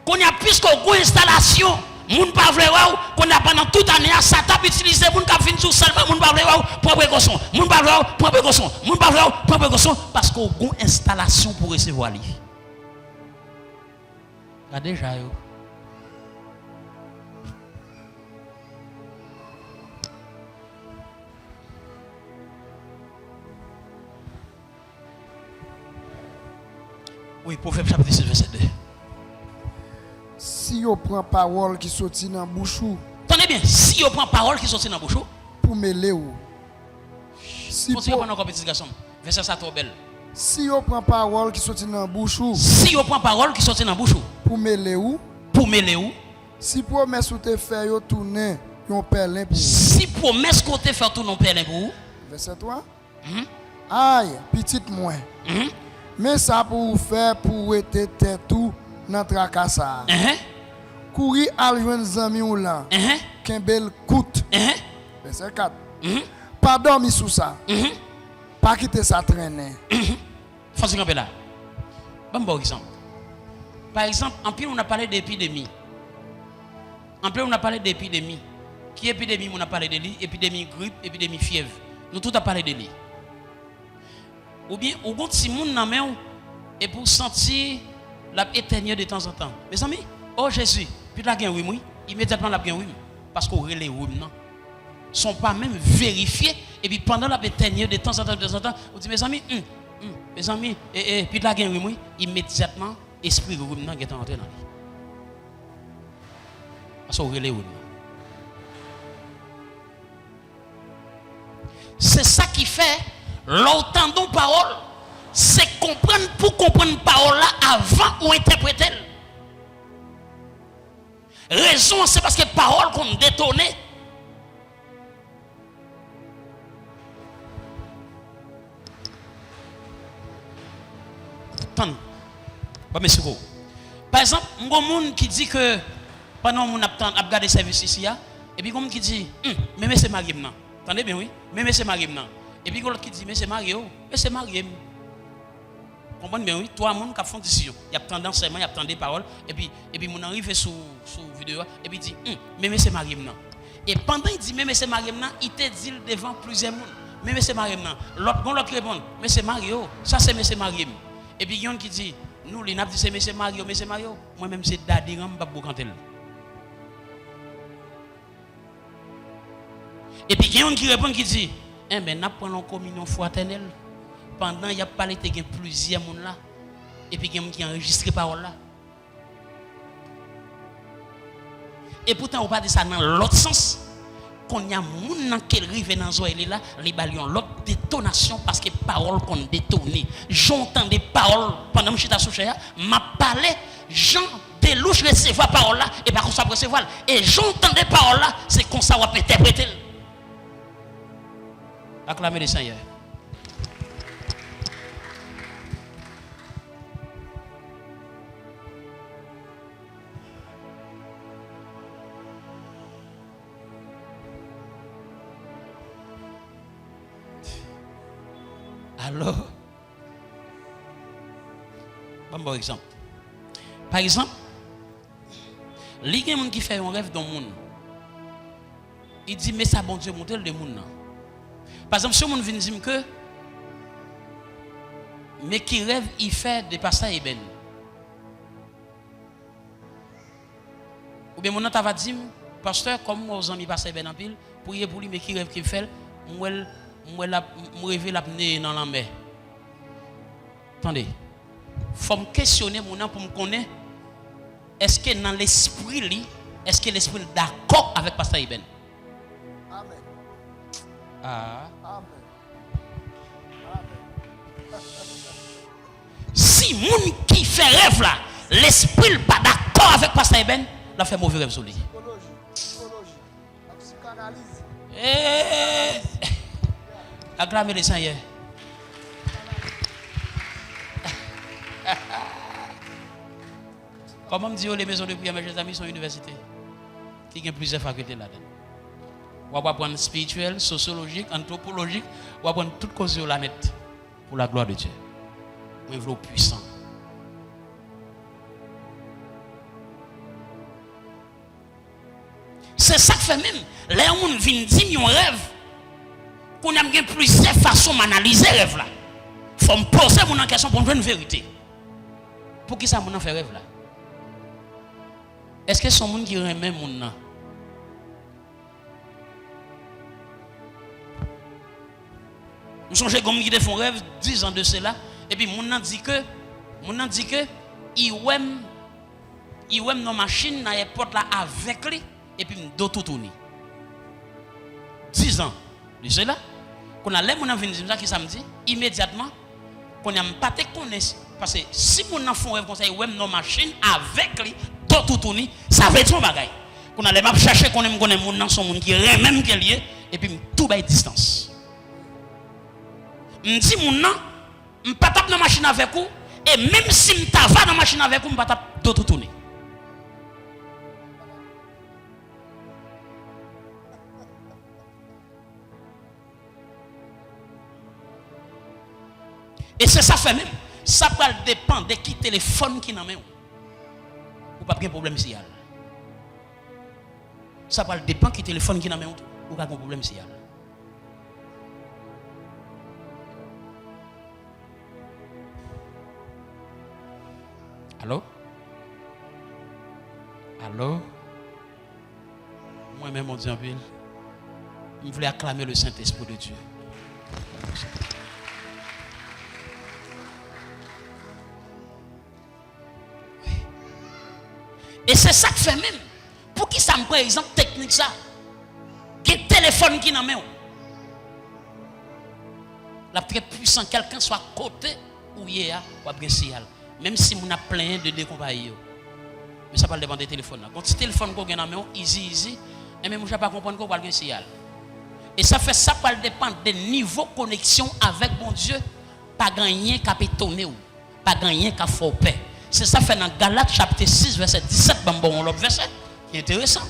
qu'on y a plus qu'une installation, moun pas vrai qu'on a pendant toute l'année, ça t'a utilisé moun qui vient sur seulement moun pas vrai pour précaution, moun pas vrai pour précaution, moun pas vrai pour précaution parce qu'on a une installation pour recevoir lui. Là déjà yo. Oui, Proverbe chapitre 6, verset 2. Si on prend parole qui sortit dans bouche ou. Tenez bien, si on prend parole qui sortit dans bouche ou. Pour mêler ou. Si on prend petit garçon, verset ça trop belle. Si on prend parole qui sortit dans bouche ou. Si on prend parole qui sortit dans bouche ou. Pour mêler ou. Pour mêler ou. Si promesse ou te fait yo tourner yon perlin pour. Si promesse qu'on te fait tourner yon perlin pour. Verset 3. Aïe, petite moins. Mais ça pour vous faire pour être tout dans tracassa. Courir à joindre zami ou là. Qu'un bel coûte. Verset 4. Pas dormir sous ça. Pas quitter ça traîner. Faut se camper là. Bon exemple. Par exemple, en plus on a parlé d'épidémie. En plus on a parlé d'épidémie. Qui épidémie on a parlé de lui? Épidémie grippe, épidémie fièvre. Nous tout a parlé de lui. Ou bien ou gonte si moun nan men et pour sentir la éteigner de temps en temps. Mes amis, oh Jésus, puis la gen oui, immédiatement la gen oui parce qu'on relève oui non. Sont pas même vérifiés et puis pendant la éteigner de temps en temps, on dit mes amis, puis la gen oui, immédiatement esprit oui non est entré dans lui. Parce qu'on relève oui. C'est ça qui fait l'entendons parole, c'est comprendre pour comprendre parole là avant ou interpréter. Raison c'est parce que parole qu'on détonne. Attends. Pas monsieur. Par exemple, un monde qui dit que pendant mon a regardé service ici et puis comme qui dit mais c'est Marie non. Attendez bien oui, mais c'est Marie non. Et puis l'autre qui dit mais c'est Mario, mais c'est Marie. Comprenez bien oui, toi monde qui font décision, il y a tendance il y a tant des paroles et puis mon arrive sur vidéo et puis dit mais c'est Marie non. Et pendant il dit mais c'est Marie non, il te dit devant plusieurs monde. Mais c'est Marie non. L'autre répond mais c'est Mario, ça c'est mais Marie. Et puis il y en a qui dit nous les n'a dit c'est mais Mario, moi même c'est Daddy Ram pas bokantel. Et puis il y en a qui répond qui dit eh ben n'a pris en communion fraternelle pendant il y a parlé de plusieurs monde là et puis il y a qui enregistré parole là. Et pourtant on pas de ça dans l'autre sens qu'on y a monde qui rive dans zoé là les balions l'autre détonation parce que parole qu'on détonne. J'entends des paroles pendant que je suis associé m'a parlé Jean délouche recevoir parole là et par contre ça recevoir et j'entends des paroles là c'est comme ça on peut interpréter. Acclamez le Seigneur. Alors, bon exemple. Par exemple, il y a quelqu'un qui fait un rêve dans le monde. Il dit, mais ça, bon Dieu, montre le monde. Par exemple, si on vient dire que, mais qui rêve, il fait des passages Eben. Ou bien mon nom va dire, pasteur, comme moi, aux amis passages Eben en pile, priez pour lui, mais qui rêve qu'il fait, moi, rêve l'apnée dans la mer. Attendez, il faut me questionner mon nom pour me connaître. Est-ce que dans l'esprit, est-ce que l'esprit est d'accord avec pasteur Eben? Amen. Ah. Amen. Si moun qui fait rêve là, l'esprit n'est pas d'accord avec pasteur Eben, il a fait mauvais rêve sur lui. Psychologie. La psychanalyse. Acclamez le Seigneur. Comment me dire les maisons de prière, mes chers amis, sont universités qui ont plusieurs facultés là-dedans. On va apprendre spirituel, sociologique, anthropologique, on va apprendre toutes causes sur la net pour la gloire de Dieu. On veut puissant. C'est ça que fait même. Les gens viennent dire un rêve. Qu'on a plusieurs façons d'analyser le rêve là. Il faut me poser mon question pour me donner une vérité. Pour qui ça mon fait rêve là? Est-ce que son monde qui remet mon nom? Nous songez comme qui font rêve 10 ans de cela et puis mon nom dit que il aime nos machines dans l'aéroport là avec lui et puis me tout tourner. 10 ans de cela qu'on a les mon venir dire qui samedi immédiatement qu'on a pas te connaître parce que si mon enfant rêve comme ça il aime nos machines avec lui tout tourner ça va être son bagaille qu'on a les m'a chercher qu'on aime connaître mon nom son monde qui est même qui est lié et puis tout bail distance. Me dit mon nom me pas tape dans machine avec vous et même si me ta va dans machine avec vous me pas tape tout tourner. Et c'est ça fait même. ça va dépendre de qui téléphone qui n'a pas ou pas de problème ici. Ça va dépendre qui téléphone qui n'a pas ou pas de problème ici. Allô? Allô? Moi-même, mon Dieu en ville, je voulais acclamer le Saint-Esprit de Dieu. Oui. Et c'est ça que fait même. Pour qui ça me prend exemple technique ça? Quel téléphone qui n'a pas? La très puissant, quelqu'un soit côté ou y est ou à même si on a plein de décompagner. Mais ça va dépendre des téléphones. Quand ce téléphone qu'on a easy, et même je ne vais pas comprendre qu'on va le signal. Et ça fait ça va dépendre des niveaux de connexion avec mon Dieu. Pas gagner qu'à pétonner ou pas gagner qu'à faire paix. C'est ça fait dans Galates chapitre 6 verset 17. Bon l'autre verset qui est intéressant.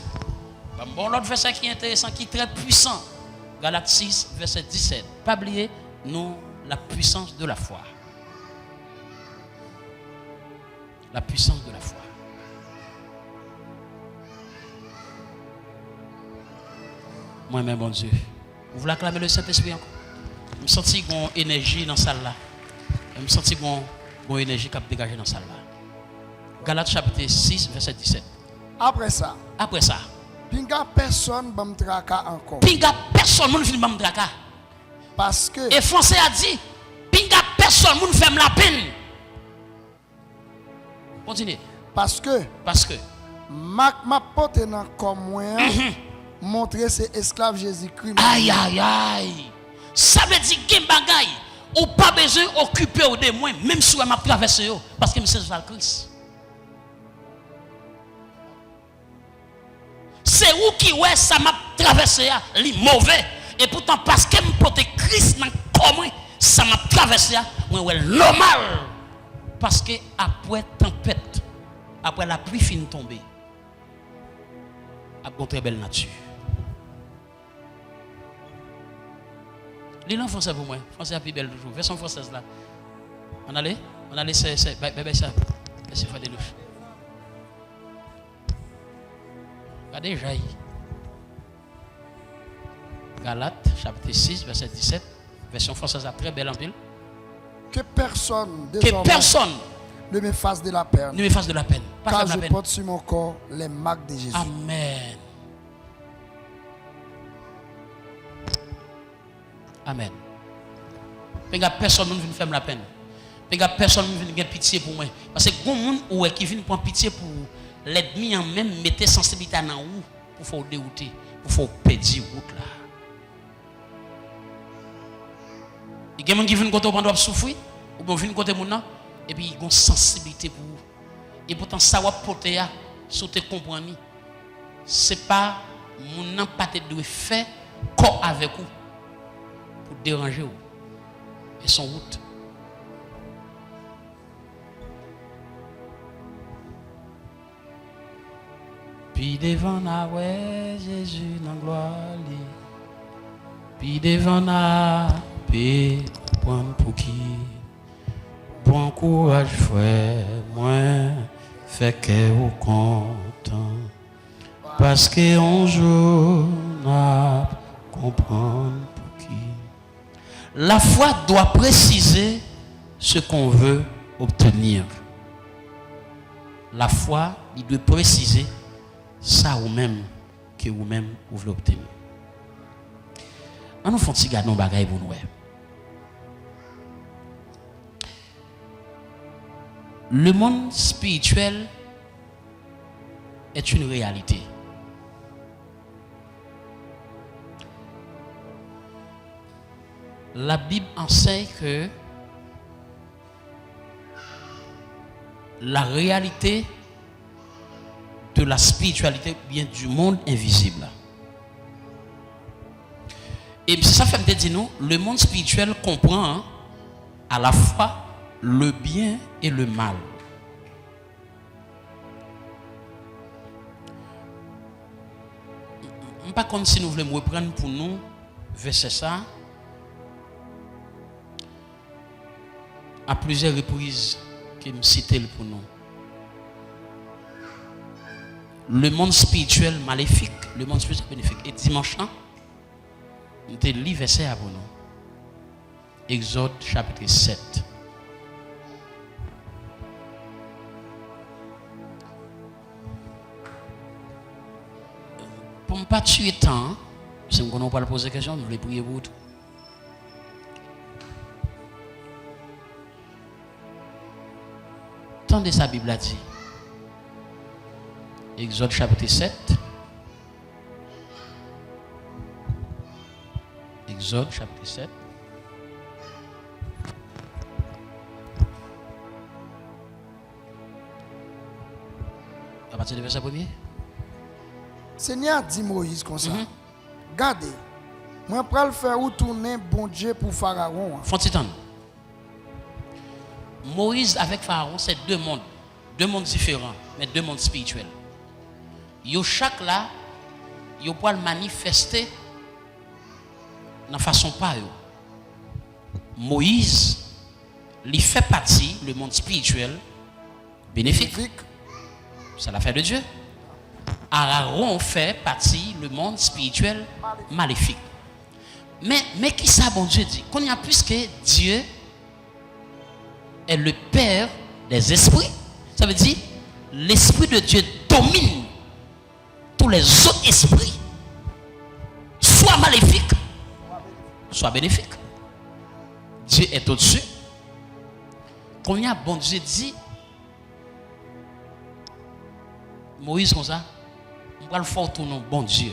Bon l'autre verset qui est intéressant, qui est très puissant. Galates 6 verset 17. Pas oublier nous la puissance de la foi. La puissance de la foi. Moi-même, bon Dieu. Vous voulez acclamer le Saint-Esprit encore? Je me sens une énergie dans cette salle là. Je me sens une énergie qui a dégagé dans cette salle là. Galates chapitre 6, verset 17. Après ça. Pinga personne ne me traka encore. Pinga personne ne me traka. Parce que. Et Français a dit, pinga personne ne fait la peine. Continuez. Parce que ma pote nan comme moi montrer ses esclaves Jésus-Christ. Aïe. Ça veut dire que bagay ou pas besoin occuper de moi même si on m'a traversé parce que c'est le Christ. C'est où qui ouais ça m'a traversé li mauvais et pourtant parce que me porte Christ dans comment ça m'a traversé moi ouais normal. Parce que après tempête, après la pluie fin tomber, a une très belle nature. L'île en français pour moi, français a plus belle toujours. Version française là. On allait, c'est, bébé ça. Merci Fadelouche. Regardez, jaillit. Galates, chapitre 6, verset 17. Version française a très belle en pile. Que personne ne me fasse de la peine. Ne me fasse de la peine. Car je porte sur mon corps les marques de Jésus. Amen. Amen. Personne ne vient faire la peine. Personne ne vient faire pitié pour moi. Parce que il y a des gens qui viennent prendre pitié pour l'ennemi en même mettre sensibilité dans où pour faire dérouter, pour faire perdre route là. Il y a des gens qui viennent côté pendant souffrir ou bien viennent côté mon et puis ils ont sensibilité pour vous. Et pourtant ça va porter à sauter comprendre. C'est pas mon pas te doit faire corps avec vous pour déranger vous. Et son route. Puis devant la ouais Jésus dans gloire. Puis devant la paix pour qui bon courage frère moi fait que vous content parce que un jour n'a comprendre pour qui la foi doit préciser ce qu'on veut obtenir. La foi il doit préciser ça ou même que vous même vous voulez obtenir. On nous fait petit gardons bagaille pour nous. Le monde spirituel est une réalité. La Bible enseigne que la réalité de la spiritualité vient du monde invisible. Et ça fait me dire nous, le monde spirituel comprend à la fois le bien et le mal. Pas comme si nous voulons reprendre pour nous verset ça. à plusieurs reprises que me cité pour nous. Le monde spirituel maléfique, le monde spirituel bénéfique. Et dimanche, nous te lis verset à vous. Exode chapitre 7. Pour ne pas tuer temps, si nous ne pas poser question, nous voulons prier pour tout. Tendez sa Bible a dit. Exode chapitre 7. Exode chapitre 7. À partir du verset 1er. Seigneur dit Moïse comme ça. Regardez, moi je vais le faire retourner bon Dieu pour Pharaon. Fontitan. Moïse avec Pharaon, c'est deux mondes différents, mais deux mondes spirituels. Yo chaque là, yo peut le manifester de façon pas yo. Moïse, il fait partie le monde spirituel bénéfique. C'est l'affaire de Dieu. Aaron fait partie le monde spirituel maléfique. Mais qui ça bon Dieu dit? Qu'on y a plus que Dieu est le Père des esprits. Ça veut dire l'esprit de Dieu domine tous les autres esprits, soit maléfiques, soit bénéfiques. Dieu est au-dessus. Qu'on y a bon Dieu dit, Moïse comme ça, on va le faire tout nom bon Dieu.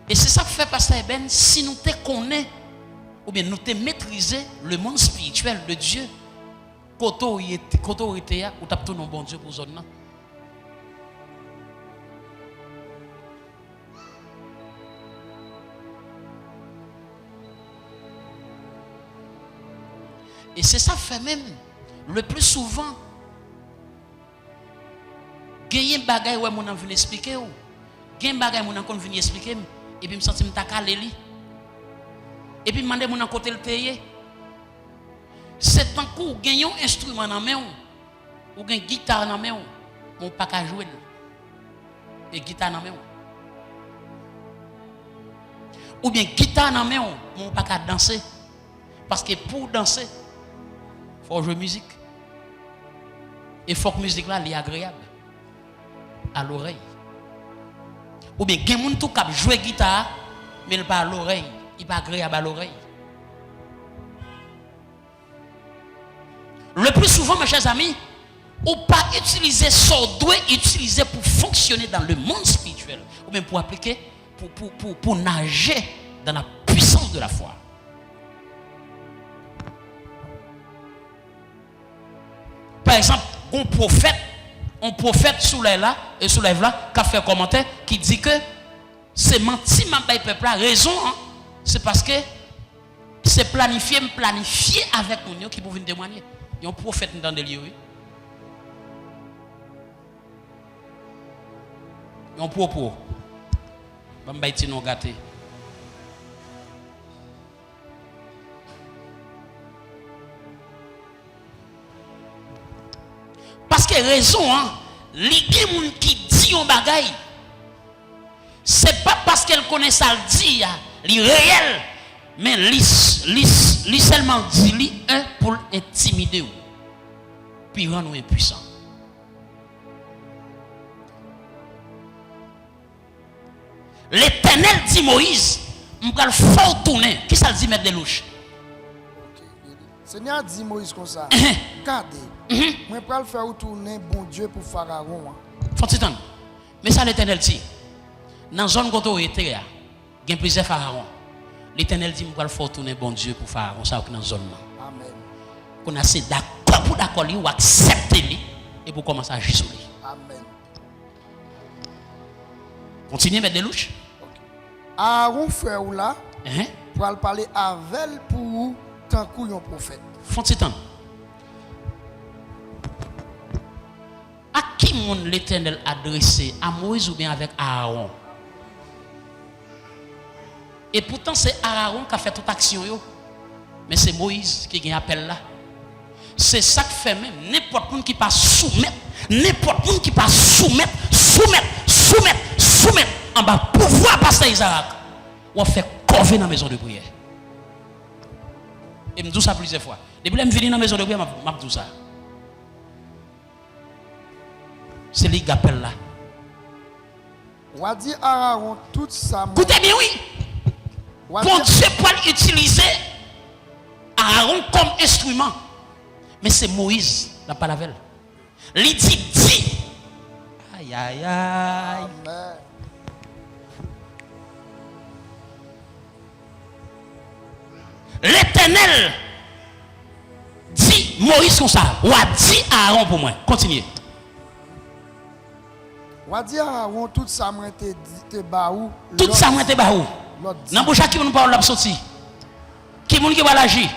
Et c'est ça que fait Pasteur Eben, si nous te connaissons, ou bien nous te maîtriser le monde spirituel de Dieu, quand on était ou tape tout nom bon Dieu pour zone là. Et c'est ça fait même le plus souvent. Gagner bagay ouais mon vient expliquer ou gagner bagay mon encore venir expliquer et puis me sentir me tacaler li et puis demander mon côté le tailler. C'est tant que gagner un instrument dans main ou gagner guitare dans main on pas qu'à jouer et guitare dans main ou bien guitare dans main on pas qu'à danser parce que pour danser faut jouer musique et faut que musique là est agréable à l'oreille. Ou bien gen moun tout k'ap jouer guitare mais il pas à l'oreille, il pas agréable à l'oreille. Le plus souvent mes chers amis, ou pas utiliser ce doit utiliser pour fonctionner dans le monde spirituel ou bien pour appliquer pour nager dans la puissance de la foi. Par exemple, un prophète soulève là qui a fait un commentaire qui dit que c'est menti m'a bay peuple là raison hein? C'est parce que c'est planifié avec nous qui pour venir témoigner. Il y a un prophète dans des lieux. Il y a un propos. Ba mbay ti non gâté. Parce que raison, hein, l'idée qui dit un bagay, c'est pas parce qu'elle connaît ça le dit, li réel, mais li seulement dit li un pour intimider ou, puis rendre nous impuissants. L'Éternel dit Moïse, on va le faire tourner. Qui ça le dit mettre des louches? Seigneur dit Moïse comme ça. Regardez. Moi je vais le faire retourner bon Dieu pour Pharaon. Faut-il entendre? Mais ça l'Éternel dit. Dans la zone où on était, il y a plusieurs pharaons. L'Éternel dit, je vais le faire retourner bon Dieu pour Pharaon. Ça dans la zone là. Amen. Qu'on a assez d'accord pour d'accord ou accepter et pour commencer à agir sur lui. Amen. Continuez à mettre des louches. Aaron frère ou là, pour parler avec pour tant qu'on un prophète. Faut-il entendre? À qui monde l'Éternel adressé? À Moïse ou bien avec Aaron? Et pourtant c'est Aaron qui a fait toute action yo. Mais c'est Moïse qui a appel là. C'est ça que fait même n'importe qui qui pas soumettre, n'importe qui qui pas soumettre en bas pouvoir pasteur Isaac. On fait corvée dans la maison de prière. Et me dis ça plusieurs fois. Depuis que je viens dans la maison de prière, je dis ça. C'est lui qui appelle là. On dit Aaron tout ça. Écoutez bien, oui. Bon Dieu peut utiliser Aaron comme instrument. Mais c'est Moïse, la parole. Il dit. Aïe, aïe, aïe. Amen. L'Éternel dit Moïse comme ça. Ou a dit Aaron pour moi. Continuez. On dit Aaron tout ça moi te baou. Tout ça moi te baou. Dans bouche qui nous parle la sorti. Qui moun qui va l'agir.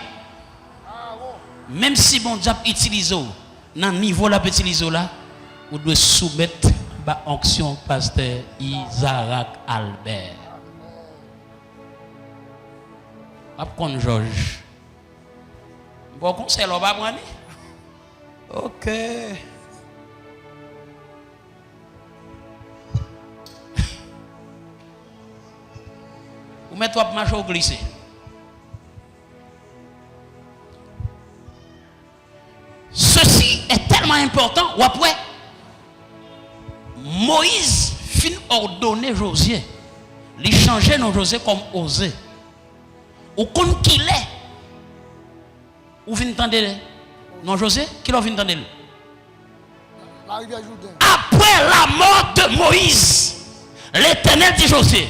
Même si bon Dieu utilise dans niveau la utiliser là, vous devez soumettre ba onction pasteur Isaac Albert. Apprendre Georges. Bon conseil on va prendre. OK. Vous mettez toi marcher au glisser. Ceci est tellement important. Ou après, Moïse fin ordonner Josué. Il changeait non Josué comme Osée. Ou comme qu'il est. Ou vient entendre non Josué, qui l'a vient entendre. Après la mort de Moïse, l'Éternel dit Josué,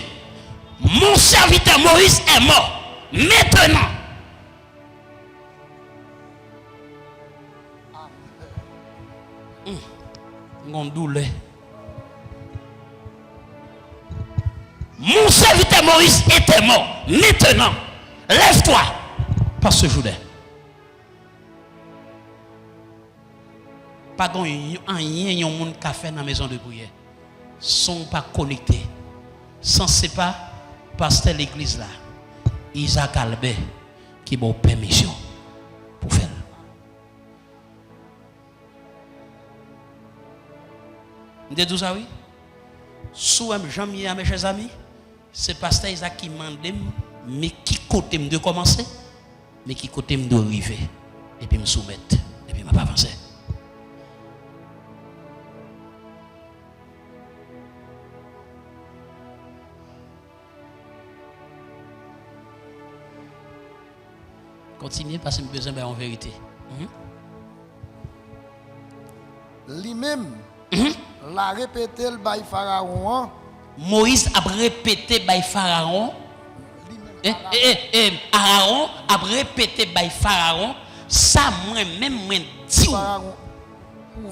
mon serviteur Moïse est mort. Maintenant, mon douleur. Mon serviteur Moïse était mort. Maintenant, lève-toi. Pas ce jour-là. Pas de rien monde qui a fait dans la maison de prière. Sont pas connectés. Sans c'est pas pasteur l'église là. Isaac Albert qui m'a permission pour faire. Vous dites tout ça, oui? Sous jamais, mes chers amis, c'est pasteur Isaac qui m'a demandé, mais qui côté de commencer, mais qui côté de arriver, et puis me soumettre, et puis m'a avancer. Continuez parce que j'ai besoin en vérité. Lui-même, l'a répété le bail Pharaon. Moïse a répété bail Pharaon. Aaron a répété bail Pharaon. Ça, moi-même, moi, dis.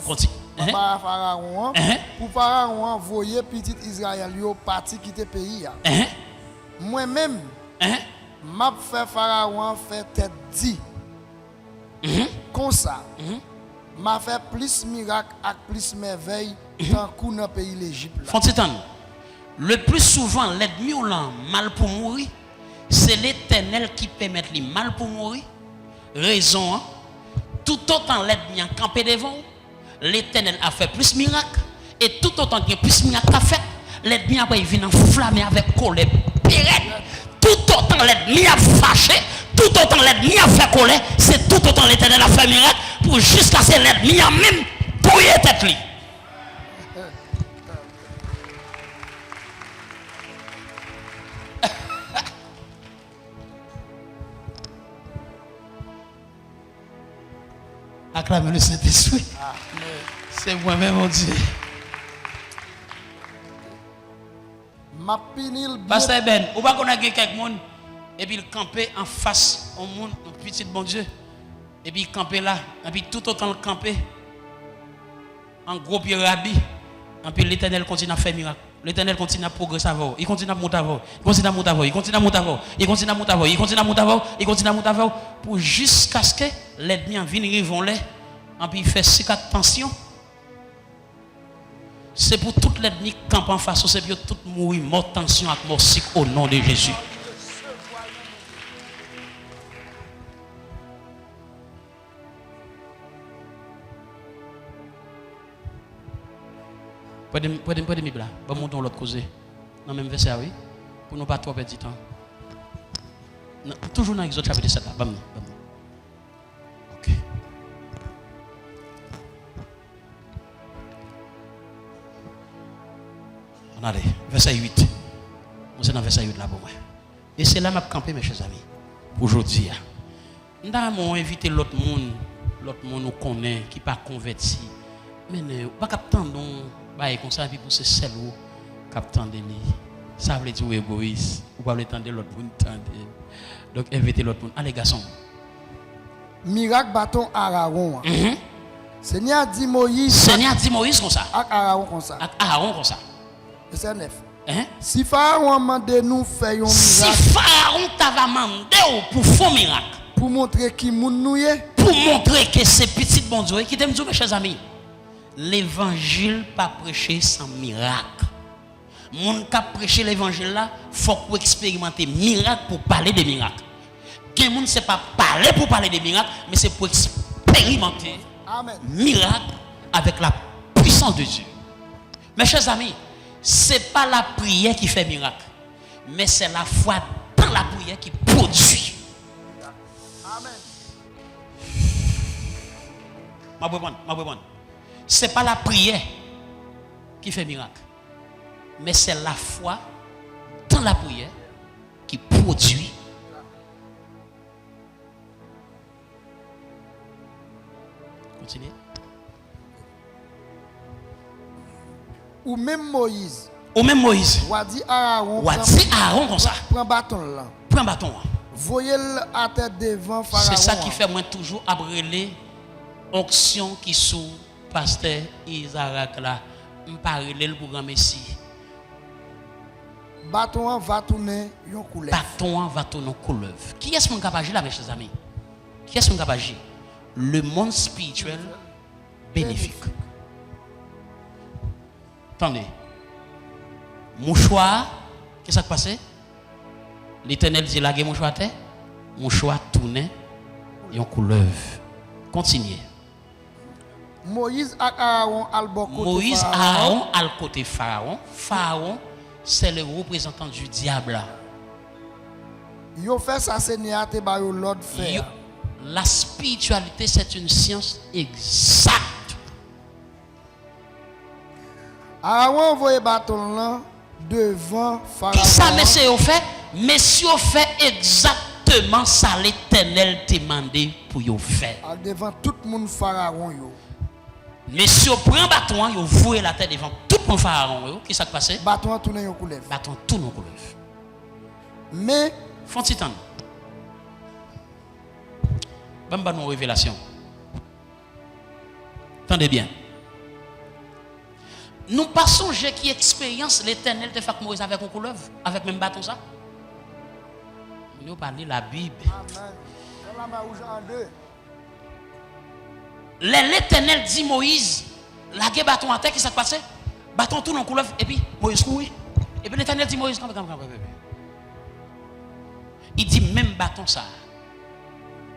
Continue. Pharaon. Pour Pharaon envoyer petit Israël au parti quitter le pays. Moi-même, m'a fait Pharaon fait tête dit. Comme ça. M'a fait plus miracle et plus merveille tant qu'on dans le pays l'Égypte. Le plus souvent, l'ennemi ou mal pour mourir, c'est l'Éternel qui permet lui mal pour mourir. Raison, tout autant l'ennemi a campé devant, l'Éternel a fait plus miracle. Et tout autant qu'il y a plus miracle a fait, l'ennemi après il vient enflammer avec colère. Tout autant l'ennemi a fâché, tout autant l'ennemi a fait colère, c'est tout autant l'Éternel a fait miracle pour jusqu'à ce que l'ennemi a même pouillé tête lui. Acclamez le Saint-Esprit. C'est moi-même, mon Dieu. Pasteur Ben, ou pas qu'on a quelqu'un et puis il campait en face au monde, au petit bon Dieu. Et puis il campait là, et puis tout autant le campait en gros pied rabbi. Et puis l'Éternel continue à faire miracle. L'Éternel continue à progresser avec vous. Il continue à monter avec vous. Il continue à monter avec vous. Il continue à monter avec vous. Il continue à monter avec vous. Il continue à monter avec vous. Il continue à monter avec vous. Pour jusqu'à ce que l'ennemi en vienne rivons là. Et puis il fait 4 tensions. C'est pour toute l'ennemi qui campe en face. C'est pour tout mourir, mort tension avec mort sick au nom de Jésus. Prenez Bible là. Bon, montons l'autre cause. Dans le même verset, oui. Pour ne pas trop perdre du temps. Non, toujours dans Exode chapitre 7 là. Bam. Ok. On a verset 8. Nous sommes dans verset 8 là pour moi. Et c'est là que je vais camper, mes chers amis. Aujourd'hui. Nous avons invité l'autre monde nous connaît, qui n'est pas converti. Mais nous ne pouvons pas attendre comme ça, puis pour ce seul qui attend de lui. Ça veut dire égoïste. Vous ne pouvez pas attendre l'autre monde. Donc, invitez l'autre monde. Allez, garçon. Miracle bâton Aaron. Seigneur dit Moïse comme ça. Avec Aaron comme ça. Avec Aaron comme ça. Verset 9. Si Pharaon m'a demandé nous faire un miracle. Si Pharaon t'avait demandé pour faire un miracle. Pour montrer qui nous est. Pour montrer que c'est petit bon Dieu. Qui t'aime dire, mes chers amis. L'évangile pas prêché sans miracle. Moun qui prêché l'évangile là, faut qu'on expérimente miracle pour parler des miracles. Que moun c'est pas parler pour parler des miracles, mais c'est pour expérimenter miracle avec la puissance de Dieu. Mes chers amis, c'est pas la prière qui fait miracle, mais c'est la foi dans la prière qui produit. Amen. Ma bonne. C'est pas la prière qui fait miracle, mais c'est la foi dans la prière qui produit. Continuez. Ou même Moïse. Ou dit Aaron comme ça. Prends bâton là. Prends bâton. Voyez-le à tête devant Pharaon. C'est ça qui fait moi toujours abreuver onction qui sous pasteur Isaac là. Me parler le programme ici. Bâton va tourner yon couleuvre. Bâton va tourner couleuvre. Qui est-ce mon capable là mes chers amis? Qui est-ce mon capable? Le monde spirituel bénéfique. Attendez. Mouchoir, qu'est-ce qui s'est passé? L'Éternel dit la guerre mouchoir à terre. Mouchoir tourné yon couleuvre. Continuez. Moïse à Aaron al Moïse Aaron al côté Pharaon. Pharaon c'est le représentant du diable. Yo fait ça Seigneur te ba yo l'ordre faire. La spiritualité c'est une science exacte. Aaron voyait bâton là devant Pharaon. Qui ça monsieur fait? Monsieur fait exactement ça l'Éternel demandé pour yo faire. Devant tout le monde Pharaon yo. Monsieur prend bâton, yo voué la tête devant tout le monde Pharaon yo. Qui ça qui passe? Bâton tourner yon couleuvre. Bâton tourne yon couleuvre. Mais font titan. Bamba nos révélations. Attendez bien. Nous passons qui expérience l'Éternel de faire Moïse avec un couleuvre, avec même bâton ça. Nous parlons la Bible. Amen. L'Éternel dit Moïse, la guerre bâton à terre, qui s'est passé? Bâton tourne en couleuvre et puis Moïse couille. Et puis l'Éternel dit Moïse, il dit même bâton ça.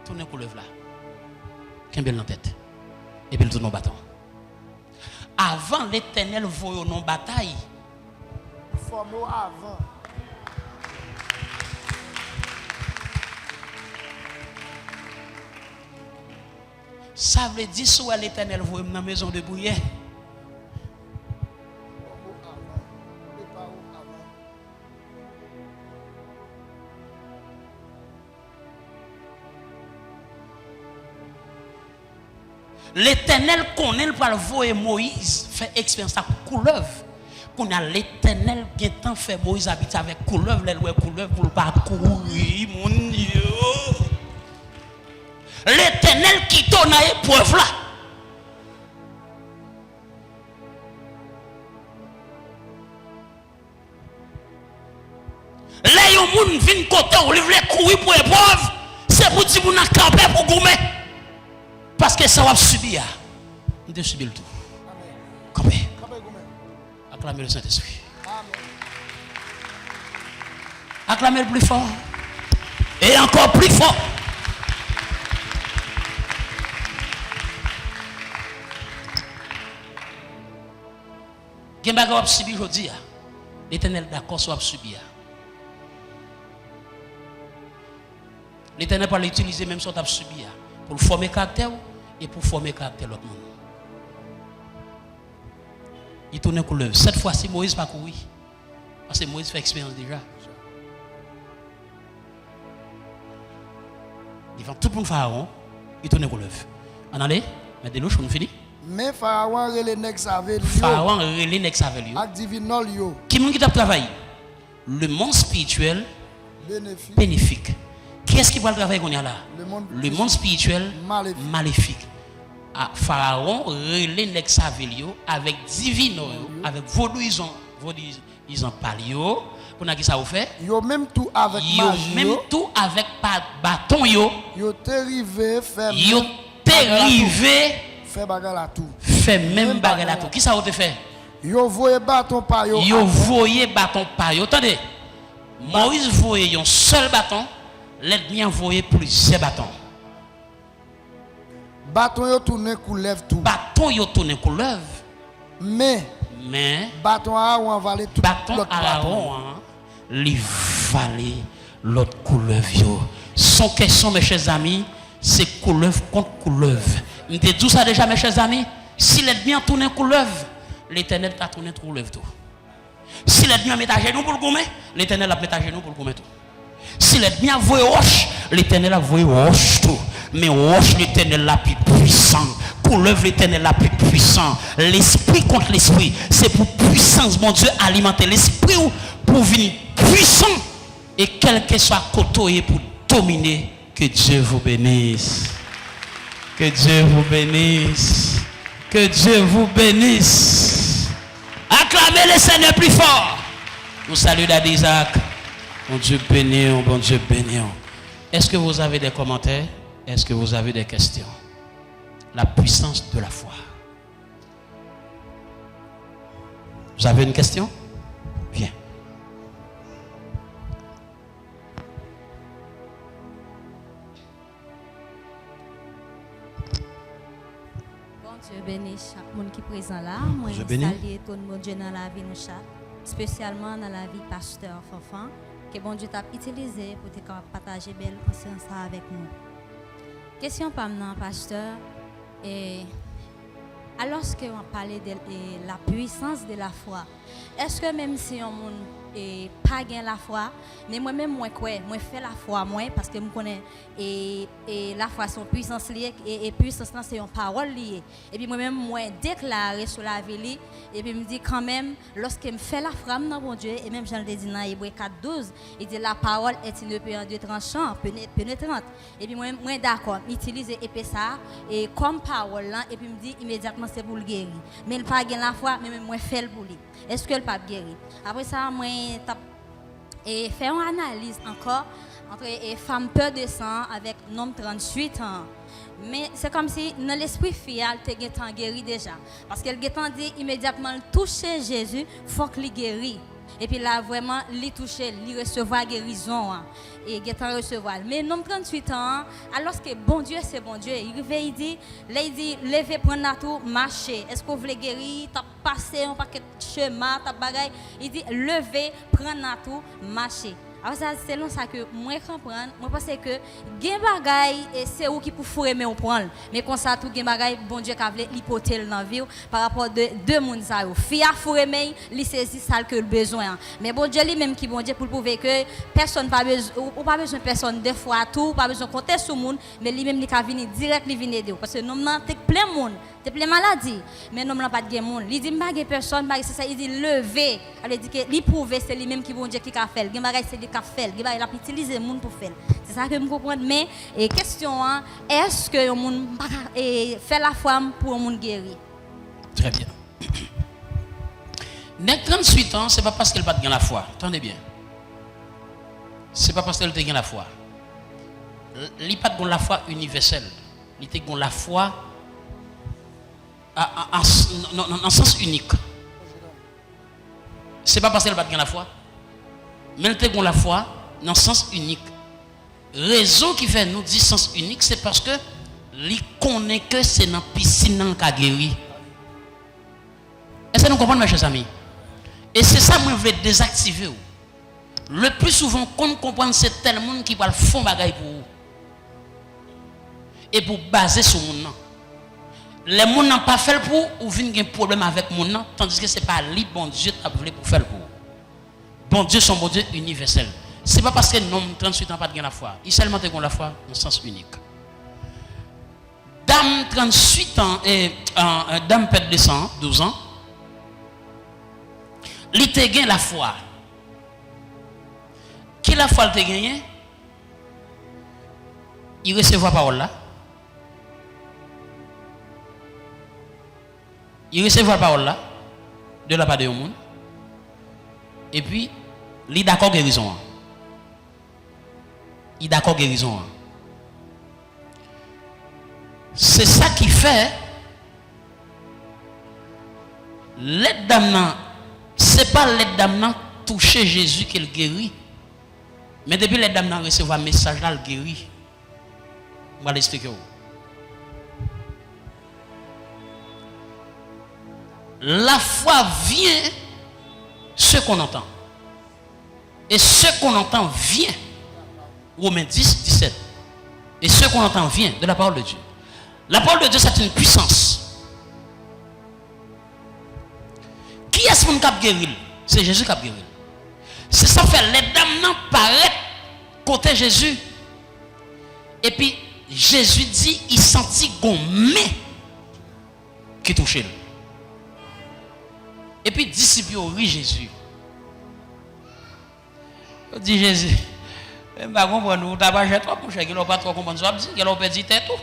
Tourne en couleuvre là. Qu'un bel en tête. Et puis il tourne en bâton. Avant l'Éternel voyait non bataille. Formé avant. Ça veut dire soit l'Éternel voyait dans la maison de bouillet. L'Éternel connaît pour le voir Moïse fait expérience avec couleuvre. Qu'on a l'Éternel qui temps fait Moïse habiter avec couleuvre, les couleuvre pour pas courir mon Dieu. L'Éternel qui donne à épreuve là. Là yon moun vinn côté ou livre courir pour épreuve, c'est pour dire moun a camper pour goumer. Parce que ça va subir. On doit subir le tout. Camper. Acclamez le Saint-Esprit. Acclamez le plus fort. Et encore plus fort. Gen bagay wap subi jodi, l'Éternel d'accord soit subi. L'Éternel peut l'utiliser même si on t'a subi pour former caractère et pour former caractère l'autre monde. Il tourne couleur. Cette fois-ci, Moïse pas courir. Parce que Moïse fait expérience déjà. Devant tout le monde Pharaon, il tourne couleur. On allait, mais de l'eau, on finit. Mais Pharaon relé nek savel yo. Pharaon relé nek savel yo. Ak divinol yo. Qui moun qui t'a travaillé? Le monde spirituel bénéfique. Qui est-ce qui va le travailler qu'on y a là? Le monde spirituel maléfique. Pharaon relé nek savel yo avec divino yo, avec vaudouisant palio. Pour qui ça vous fait? Yo même tout avec magie. Yo même tout avec bâton yo. Yo t'arrivé faire. Yo t'arrivé fait bagarre la tout. Fait même bagarre la tout. Qui ça vous te fait? Yo voyé bâton par yo. Yo voyé bâton par yo. Attendez. Moïse voyait un seul bâton, l'ennemi envoyé plusieurs bâtons. Bâton yo tourné coulev tout. Bâton yo tourné coulev. Mais bâton Aaron valait tout. Bâton Aaron li valait l'autre coulev yo. Son question mes chers amis, c'est coulev contre coulev. Je te dis ça déjà mes chers amis, si l'ennemi a tourné coulev, l'Éternel t'a tourné coulev tout. Si l'ennemi a mis à genoux pour le gommer, l'Éternel a mis à genoux pour le gommer tout. Si l'ennemi a voué roche, l'Éternel a voué roche tout. Mais roche l'Éternel la plus puissant. Couleuvre l'Éternel la plus puissant. L'esprit contre l'esprit. C'est pour puissance, mon Dieu, alimenter l'esprit pour venir puissant. Et quel que soit côté pour dominer. Que Dieu vous bénisse. Que Dieu vous bénisse. Que Dieu vous bénisse. Acclamez le Seigneur plus fort. Nous saluons Daddy Isaac. Mon Dieu béni, bon Dieu béni. Est-ce que vous avez des commentaires? Est-ce que vous avez des questions? La puissance de la foi. Vous avez une question? Bien. Bon Dieu bénisse chaque monde qui est présent là. Moi, je salue tout mon Dieu dans la vie de chaque, spécialement dans la vie pasteur Fofan, que bon Dieu t'a utilisé pour te partager belle conscience avec nous. Question par maintenant, pasteur. Et alors qu'on parlait de la puissance de la foi, est-ce que même si on n'a pas gagné la foi, mais moi-même, moi fais la foi, moi, parce que je connais et la foi, c'est une puissance liée, et puissance, c'est une parole liée. Et puis moi-même, moi, déclaré sur la vie, et puis je me dis quand même, lorsque je fais la foi, dans mon Dieu, et même Jean le dit dans Hébreux 4:12, il dit la parole est une épée en deux tranchants, pénétrante. Et puis moi d'accord, j'utilise l'épée ça, et comme parole là, et puis je me dis immédiatement c'est pour le guérir. Mais il n'a pas gagné la foi, mais moi, je fais le pour lui. Est-ce que le pas guéri? Après ça, moi, et faire une analyse encore entre femme peur de sang avec un homme 38 ans. Mais c'est comme si dans l'esprit fial, tu es guéri déjà. Parce qu'elle a dit immédiatement toucher Jésus, il faut qu'il guérit. Et puis là, vraiment, il toucher, il recevoir guérison. Et il recevoir. Mais l'homme 38 ans, alors que bon Dieu, c'est bon Dieu, il dit, levez, prendre la tour, marcher. Est-ce que vous voulez guérir? Tu as passé un paquet de chemin, tu as bagaille. Il dit, levez, prendre la tour, marcher. Alors ça, c'est là ça que moi comprendre, moi pense que gen bagay et c'est où qui pour fourrer mais on prend. Mais comme ça tout gen bagay bon Dieu qu'a voulu l'hypothèse dans vie par rapport de deux monde ça yo. Fi a fourrer mais li saisi ça que le besoin. Mais bon Dieu lui même qui bon Dieu pour prouver que personne pas besoin ou pas besoin personne des fois tout, pas besoin compter sur monde, mais lui même il ca venir direct lui venir de parce que nous nan te plein monde, te plein maladie, mais nous n'a pas de monde. Il dit pas personne, c'est ça il dit lever, elle dit que lui prouver c'est lui même qui bon Dieu qui a fait. Gen bagay c'est lui faire, il a utilisé le monde pour faire. C'est ça que je comprends. Mais question, est-ce que le monde fait la foi pour le monde guéri? Très bien. Nek 38 ans, ce n'est pas parce qu'elle n'a pas de la foi. Attendez bien. Ce n'est pas parce qu'elle a de la foi. Il n'a pas de la foi universelle. Il a de la foi en sens unique. Ce n'est pas parce qu'elle n'a pas de la foi. Mais elle a la foi dans le sens unique. Raison qui fait nous dire sens unique, c'est parce que lui connaît que c'est dans la piscine qui a guéri. Est-ce que nous comprenons, mes chers amis? Et c'est ça que je veux désactiver. Le plus souvent, qu'on comprend, c'est tel monde qui va le fond bagaille pour vous. Et pour baser sur mon nom. Les gens n'ont pas fait pour ou viennent un problème avec mon nom, tandis que ce n'est pas lui, bon Dieu, qui a voulu pour faire pour. Bon Dieu, son bon Dieu universel. Ce n'est pas parce que nous, 38 ans, pas de la foi. Il seulement de la foi en sens unique. Dame 38 ans et dame pète de sang, 12 ans, il te gagne la foi. Qui la foi te gagne? Il recevra parole là. Il recevra la parole là de la part de monde. Et puis il est d'accord guérison. Il est d'accord guérison. C'est ça qui fait l'aide d'âme, c'est pas l'aide d'âme toucher Jésus qu'il guérit. Mais depuis l'aide d'âme recevoir un message là, il guérit. Je vais l'expliquer. La foi vient ce qu'on entend. Et ce qu'on entend vient. Romains 10, 17. Et ce qu'on entend vient de la parole de Dieu. La parole de Dieu, c'est une puissance. Qui est-ce qui a guéri? C'est Jésus qui a guéri. C'est ça fait les dames paraît côté Jésus. Et puis Jésus dit, il sentit gommé qui touchait. Et puis disciples oui Jésus. Il dit Jésus, je ne comprends pas, tu n'as pas trop pour qu'il n'a pas trop compris, qu'il n'a pas dit tout.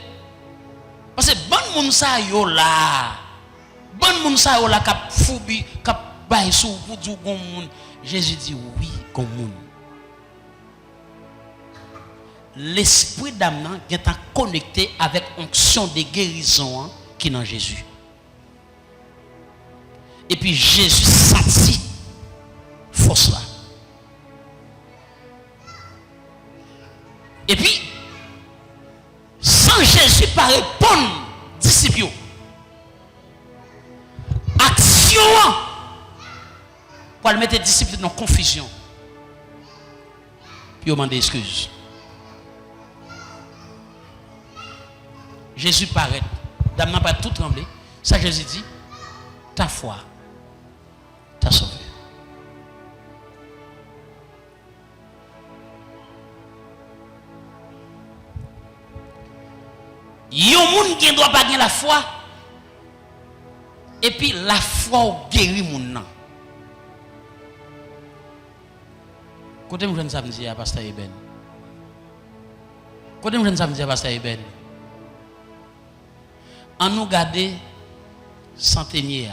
Parce que bon moun sa yo là. Bon moun sa yo là k'ap foubi, k'ap bay sou pour dire gon moun. Jésus dit oui, gon moun. L'esprit d'âme est connecté avec onction de guérison qui est dans Jésus. Et puis Jésus sentit force là. Et puis sans Jésus pas répondre disciples. Action pour mettre les disciples dans confusion. Puis on demande excuse. Jésus paraît. Dame n'a pas tout tremblé. Ça Jésus dit, ta foi t'a sauvé. Yon moun qui ne doit pas gagner la foi. Et puis la foi guérit moun nan. Côté me jeune samedi à pasteur Eben. Côté me jeune samedi à pasteur Eben. En nous garder centenier.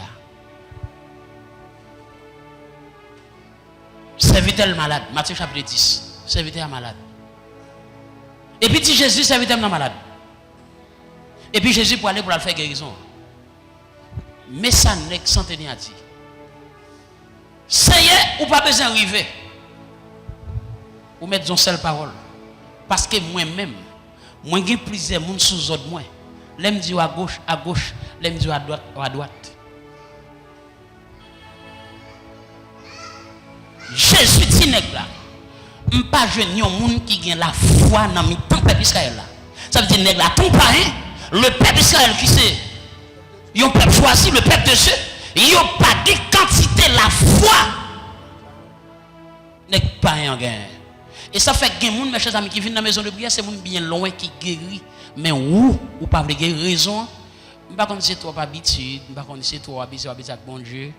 Serviteur malade, Matthieu chapitre 10. Serviteur malade. Et puis dit Jésus serviteur malade. Et puis Jésus pour aller pour la faire guérison. Mais ça n'est que centenier a dit. Ça y est, ou pas besoin d'arriver. Ou mettre une seule parole. Parce que moi-même, moi j'ai plusieurs monde sous autres moi. L'aime dit à gauche, l'aime dit à droite. Jésus dit nèg là. M'pas jeune yon monde qui a la foi dans mi temps peuple Israël là. Ça veut dire nèg là ton parrain, le peuple Israël qui c'est yon peuple choisi, le peuple de Dieu, yon pas de quantité la foi. Nèg pas en gain. Et ça fait que moun mes chers amis qui viennent dans la maison de prière, c'est moun bien loin qui guérit. Mais ou pas de guérir raison. Je ne sais pas si c'est trop habitude, je ne sais pas si c'est trop habitude avec bon Dieu.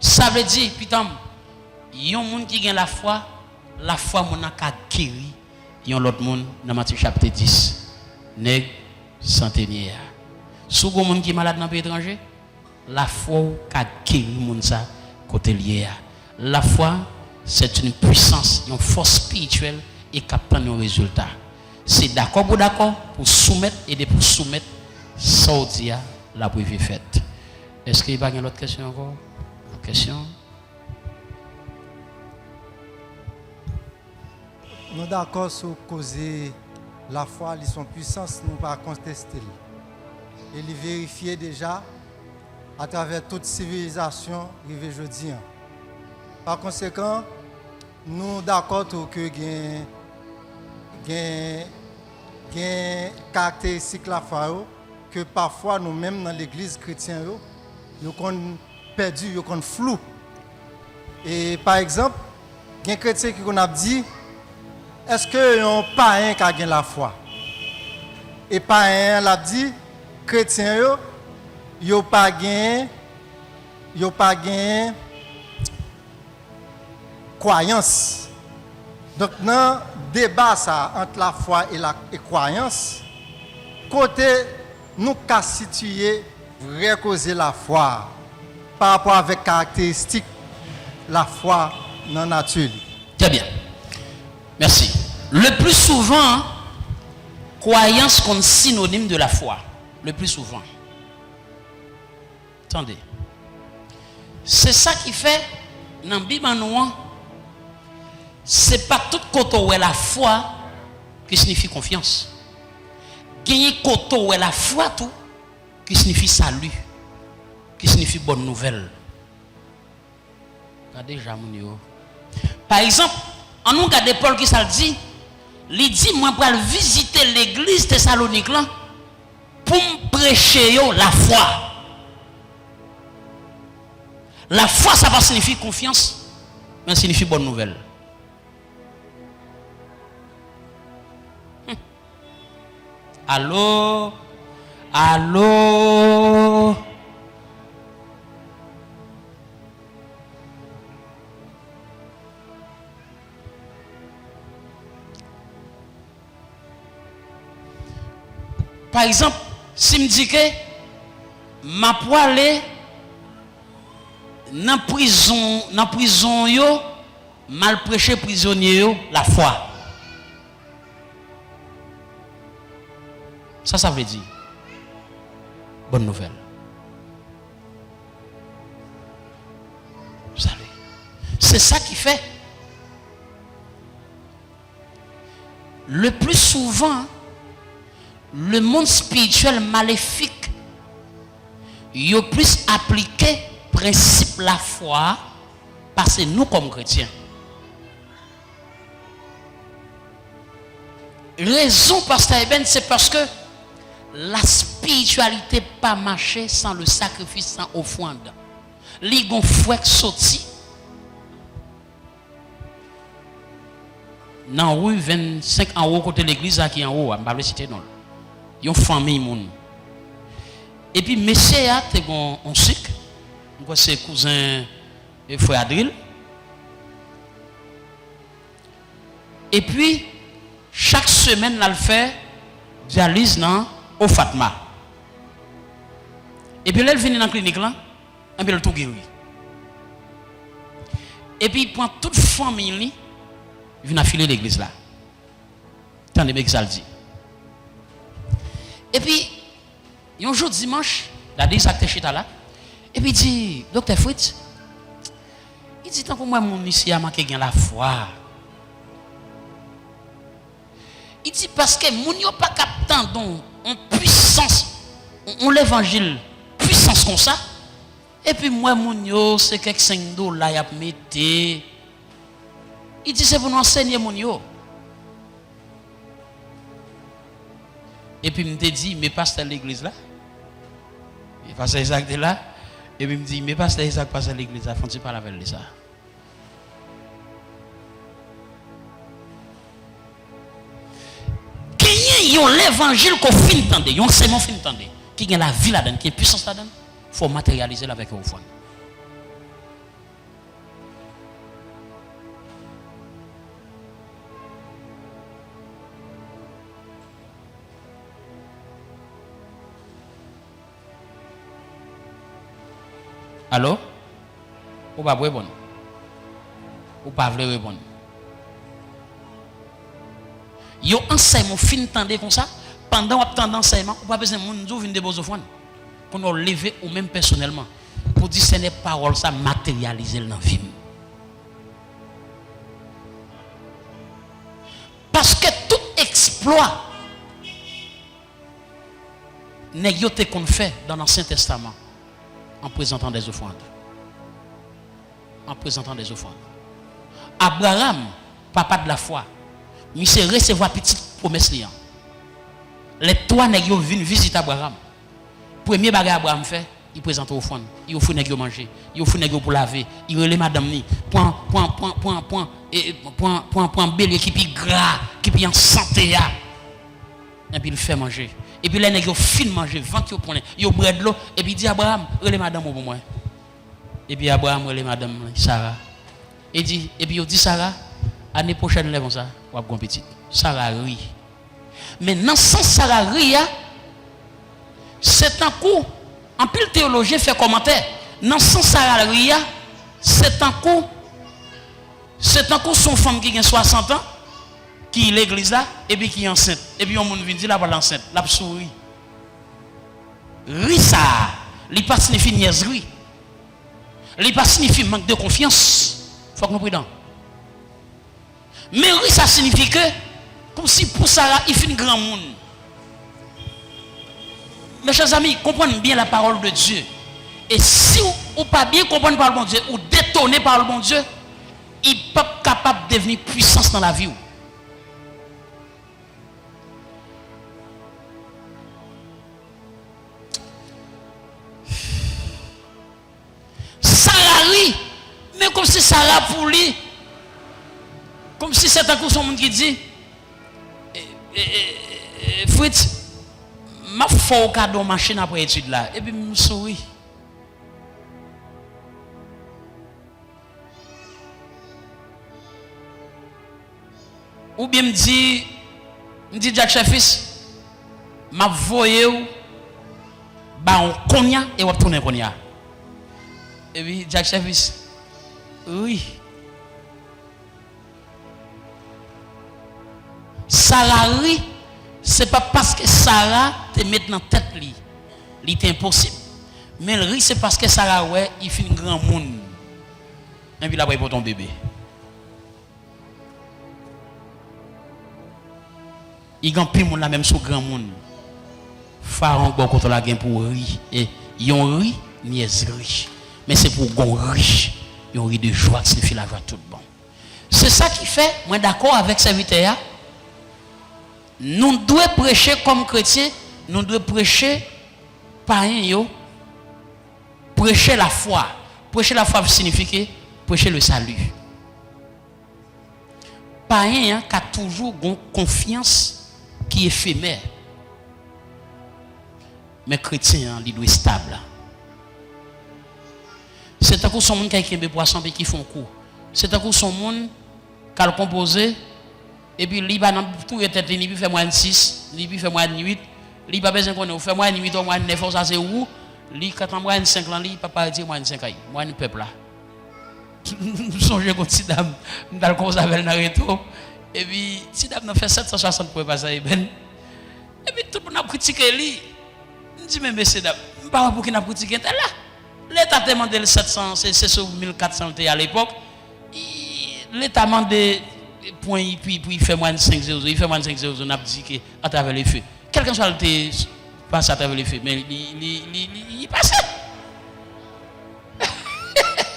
Ça veut dire, putain, il y a un monde qui a la foi mon a guéri. Il y a l'autre monde dans Matthieu chapitre 10. Nèg centenier. Si vous avez un monde qui est malade dans le pays étranger, la foi a guéri mon ça côté lié. La foi c'est une puissance, une force spirituelle et qui prend un résultat. C'est d'accord pour soumettre et de pour soumettre ça au dia la prévue faite. Est-ce qu'il y a une autre question encore? Question? Nous sommes d'accord sur causer la foi et son puissance, nous ne pas contester. et les vérifier déjà à travers toute civilisation arrivée jeudi. Par conséquent, nous d'accord que gain caractéristique la foi que parfois nous-mêmes dans l'église chrétienne nous qu'on perdu, nous qu'on flou. Et par exemple, il y a un chrétien qui a dit est-ce que un païen qui a la foi? Et païen l'a dit chrétien yo pas gain croyance. Donc dans débat ça entre la foi et la croyance, côté nous qu'a situé vrai causer la foi par rapport avec caractéristiques la foi dans la nature. Très bien. Merci. Le plus souvent, croyance comme synonyme de la foi. Le plus souvent. Attendez. C'est ça qui fait, dans la Bible, c'est pas tout côté où est la foi qui signifie confiance. Gagner côté où est la foi tout qui signifie salut, qui signifie bonne nouvelle. Regardez Jamounio. Par exemple, en nous regardez Paul qui ça le dit, il dit moi pour visiter l'église Thessalonique là pour me prêcher la foi. La foi ça va signifier confiance, mais ça signifie bonne nouvelle. Allô? Allô? Par exemple, si me dit que ma poêle dans prison yo mal prêché prisonnier yo la foi. Ça veut dire bonne nouvelle. Vous savez, c'est ça qui fait le plus souvent le monde spirituel maléfique il plus appliqué principe la foi parce que nous comme chrétiens. Raison pasteur Eben c'est parce que la spiritualité pas marché sans le sacrifice, sans offrande. Li gon fouet sorti dans rue 25 en haut côté l'église qui en haut, on va pas citer non. Yon famille moun. Et puis monsieur a te gon on sucre. C'est cousin et frère Adril. Et puis chaque semaine là le fait dialyse dans au Fatma. Et puis là, elle vient dans la clinique là, et puis elle tout guéri. Et puis il prend toute famille, il vient affiler l'église là. Attendez bien que ça le dit. Et puis, un jour dimanche, la dit ça chita là, et puis il dit, docteur Fritz, il dit tant que moi mon ici a manqué la foi. Il dit parce que mon yo pas captant donc en puissance, on l'évangile, puissance comme ça. Et puis moi, mon yo, c'est quelques $5 y a mettre. Il dit c'est pour nous enseigner mon yo. Et puis il me dit, mais pasteur l'église là. Et pasteur Isaac est là. Et puis il me dit, mais pasteur Isaac passe à l'église là, faut-il pas avec ça. Il y a l'évangile qu'on finit d'entendre, il y a un enseignement finit d'entendre, qui a la vie là-dedans, qui a puissance là-dedans, il faut matérialiser avec un offrande. Allô? Ou pas répondre? Ou pas répondre? Yo enseignement fin tendez comme ça pendant attendant enseignement ou pas besoin monde nous venir déposer offrande pour nous lever ou même personnellement pour discerner parole ça matérialiser dans vie. Parce que tout exploit nèg yo te qu'on fait dans l'Ancien Testament en présentant des offrandes. En présentant des offrandes. Abraham, papa de la foi, il s'est recevoir petite promesse liant. Les trois nèg yo viennent visiter Abraham. Premier bagage Abraham fait, il présente offrande, il offre nèg yo manger, il offre nèg yo pour laver, il relève madame ni, point bélier qui pi gras, qui pi en santé ya. Et puis il fait manger. Et puis les nèg yo fin manger, vent yo prend, yo bread l'eau et puis il dit Abraham, relève madame pour moi. Et puis Abraham relève madame Sarah. Et puis il dit Sarah, année prochaine lève ça, ou gon petite. Sarah rit. Mais dans sans Sarah rit, c'est un coup, en pile théologie fait commentaire, dans sans Sarah rit, c'est un coup son femme qui a 60 ans, qui est l'église là, et puis qui est enceinte. Et puis on vient dire là, voilà enceinte, la souris. Rit ça, il pas signifie niaiserie. Il pas signifie manque de confiance. Il faut que nous prudents. Mais rit ça signifie que, comme si pour Sarah, il fait un grand monde. Mes chers amis, comprenez bien la parole de Dieu. Et si vous pas bien comprendre par le bon Dieu, ou détonner par le bon Dieu, il n'est pas capable de devenir puissance dans la vie. Sarah rit, mais comme si Sarah pour lui, comme si c'est un coup son monde qui dit, Fritz, ma faut cadeau machine après étude là, et puis me souris. Ou bien me dit Jack Chefis, m'a voyé ou, bah on cognac et on tourne cognac. Et puis Jack Chefis, oui. Sarah rit, c'est pas parce que Sarah te met dans la tête li, c'est impossible. Mais elle rit c'est parce que Sarah ouais, il fait un grand monde. Et puis là pour ton bébé. Il gagne plus monde la même sur grand monde. Pharaon bon contre la gain pour rire et yon rit niaiserie. Mais c'est pour gon riche. Yon rit de joie, signifie la joie tout bon. C'est ça qui fait, moi d'accord avec serviteur. Nous devons prêcher comme chrétiens, nous devons prêcher païen, prêcher la foi. Prêcher la foi signifie prêcher le salut. Païen qui a toujours une confiance qui est éphémère. Mais chrétien, il doit être stable. C'est un coup son monde qui a écrit poisson et qui font coup. C'est un coup son monde qui a composé. Et puis, il va tout être il fait moins de 6, il fait moins de 8, il va besoin qu'on fait moins de 8 ou moins de 9, ça c'est où? Il quand on moins de 5 ans, il papa dire moins de 5 ans, moins de peuple là. Songez comme si dame dans le cause avec Naruto. Et puis, si dame n'a fait 760 pour passer ben. Et puis tout le monde a critiqué lui. Je dis mais monsieur dame, pas pour qu'il n'a critiqué là. L'état demandé le 700, c'est sur 1400 à l'époque. L'état demandé point puis il fait moins de 5-0, il fait moins de 5-0, on a dit que à travers les feux. Quelqu'un soit le passe à travers les feux, mais il passe.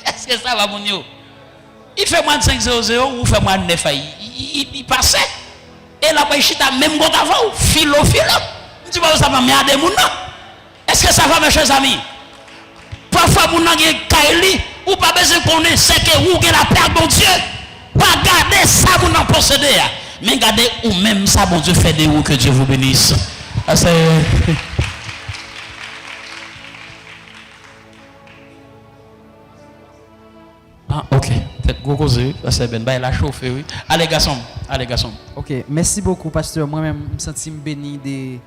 Est-ce que ça va mon yo? Il fait moins de 5-0 ou fait moins de 9 il passe. Et là il chita même quand avant philo. Tu vois ça va me des moun. Est-ce que ça va mes chers amis? Parfois moun nan gen kaili ou pas besoin connaître c'est que ou gen la paix bon Dieu. Pas garder ça vous n'en possédez. Mais gardez ou même ça, bon Dieu fait de vous que Dieu vous bénisse. Ah, ok. Peut-être gros cause, c'est ben. Bah, la chauffe, oui. Allez, garçon. Ok, merci beaucoup, pasteur. Moi-même, je me sens béni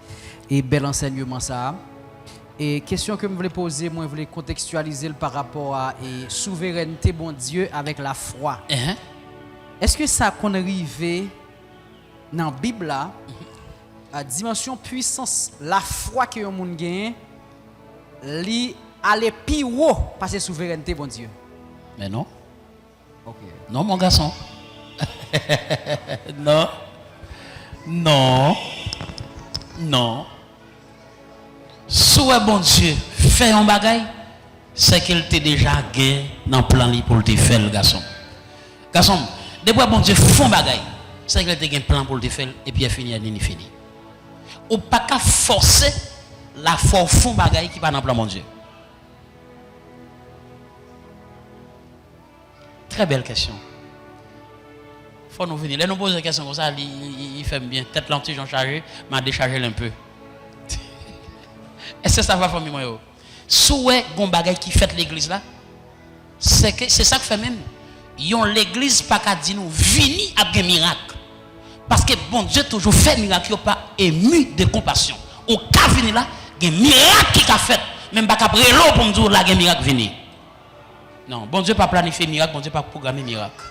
et bel enseignement ça. Et question que je voulais poser, moi, je voulais contextualiser par rapport à souveraineté, bon Dieu, avec la foi. Est-ce que ça qu'on arrive dans la Bible là, à dimension puissance, la foi que yon moun gagne, li aller plus haut parce que souveraineté bon Dieu. Mais non. OK. Non mon garçon. Non. Soit bon Dieu fait un bagay, c'est qu'il t'a déjà gagné dans le plan pour te faire le garçon. Garçon, depuis bon Dieu fait un bagay, c'est qu'il t'a gagné un plan pour te faire et puis il fini, il fini. Ou pas qu'à forcer la force fond bagay qui pas dans le plan mon Dieu. Très belle question. Faut nous venir. Là nous poser des questions comme ça, il fait bien. Tête l'anti Jean chargé, m'a déchargé un peu. Est-ce que ça va famille moi yo? Souhait gon bagay qui fait l'église là, c'est ça que fait même. Yon l'église pas qu'à dire nous vini à un miracle. Parce que bon Dieu toujours fait miracle, pas ému de compassion. Au cas vini là, un miracle qui a fait, même pas qu'à prélo pour nous dire là un miracle vini. Non, bon Dieu pas planifier miracle, bon Dieu pas programmer miracle.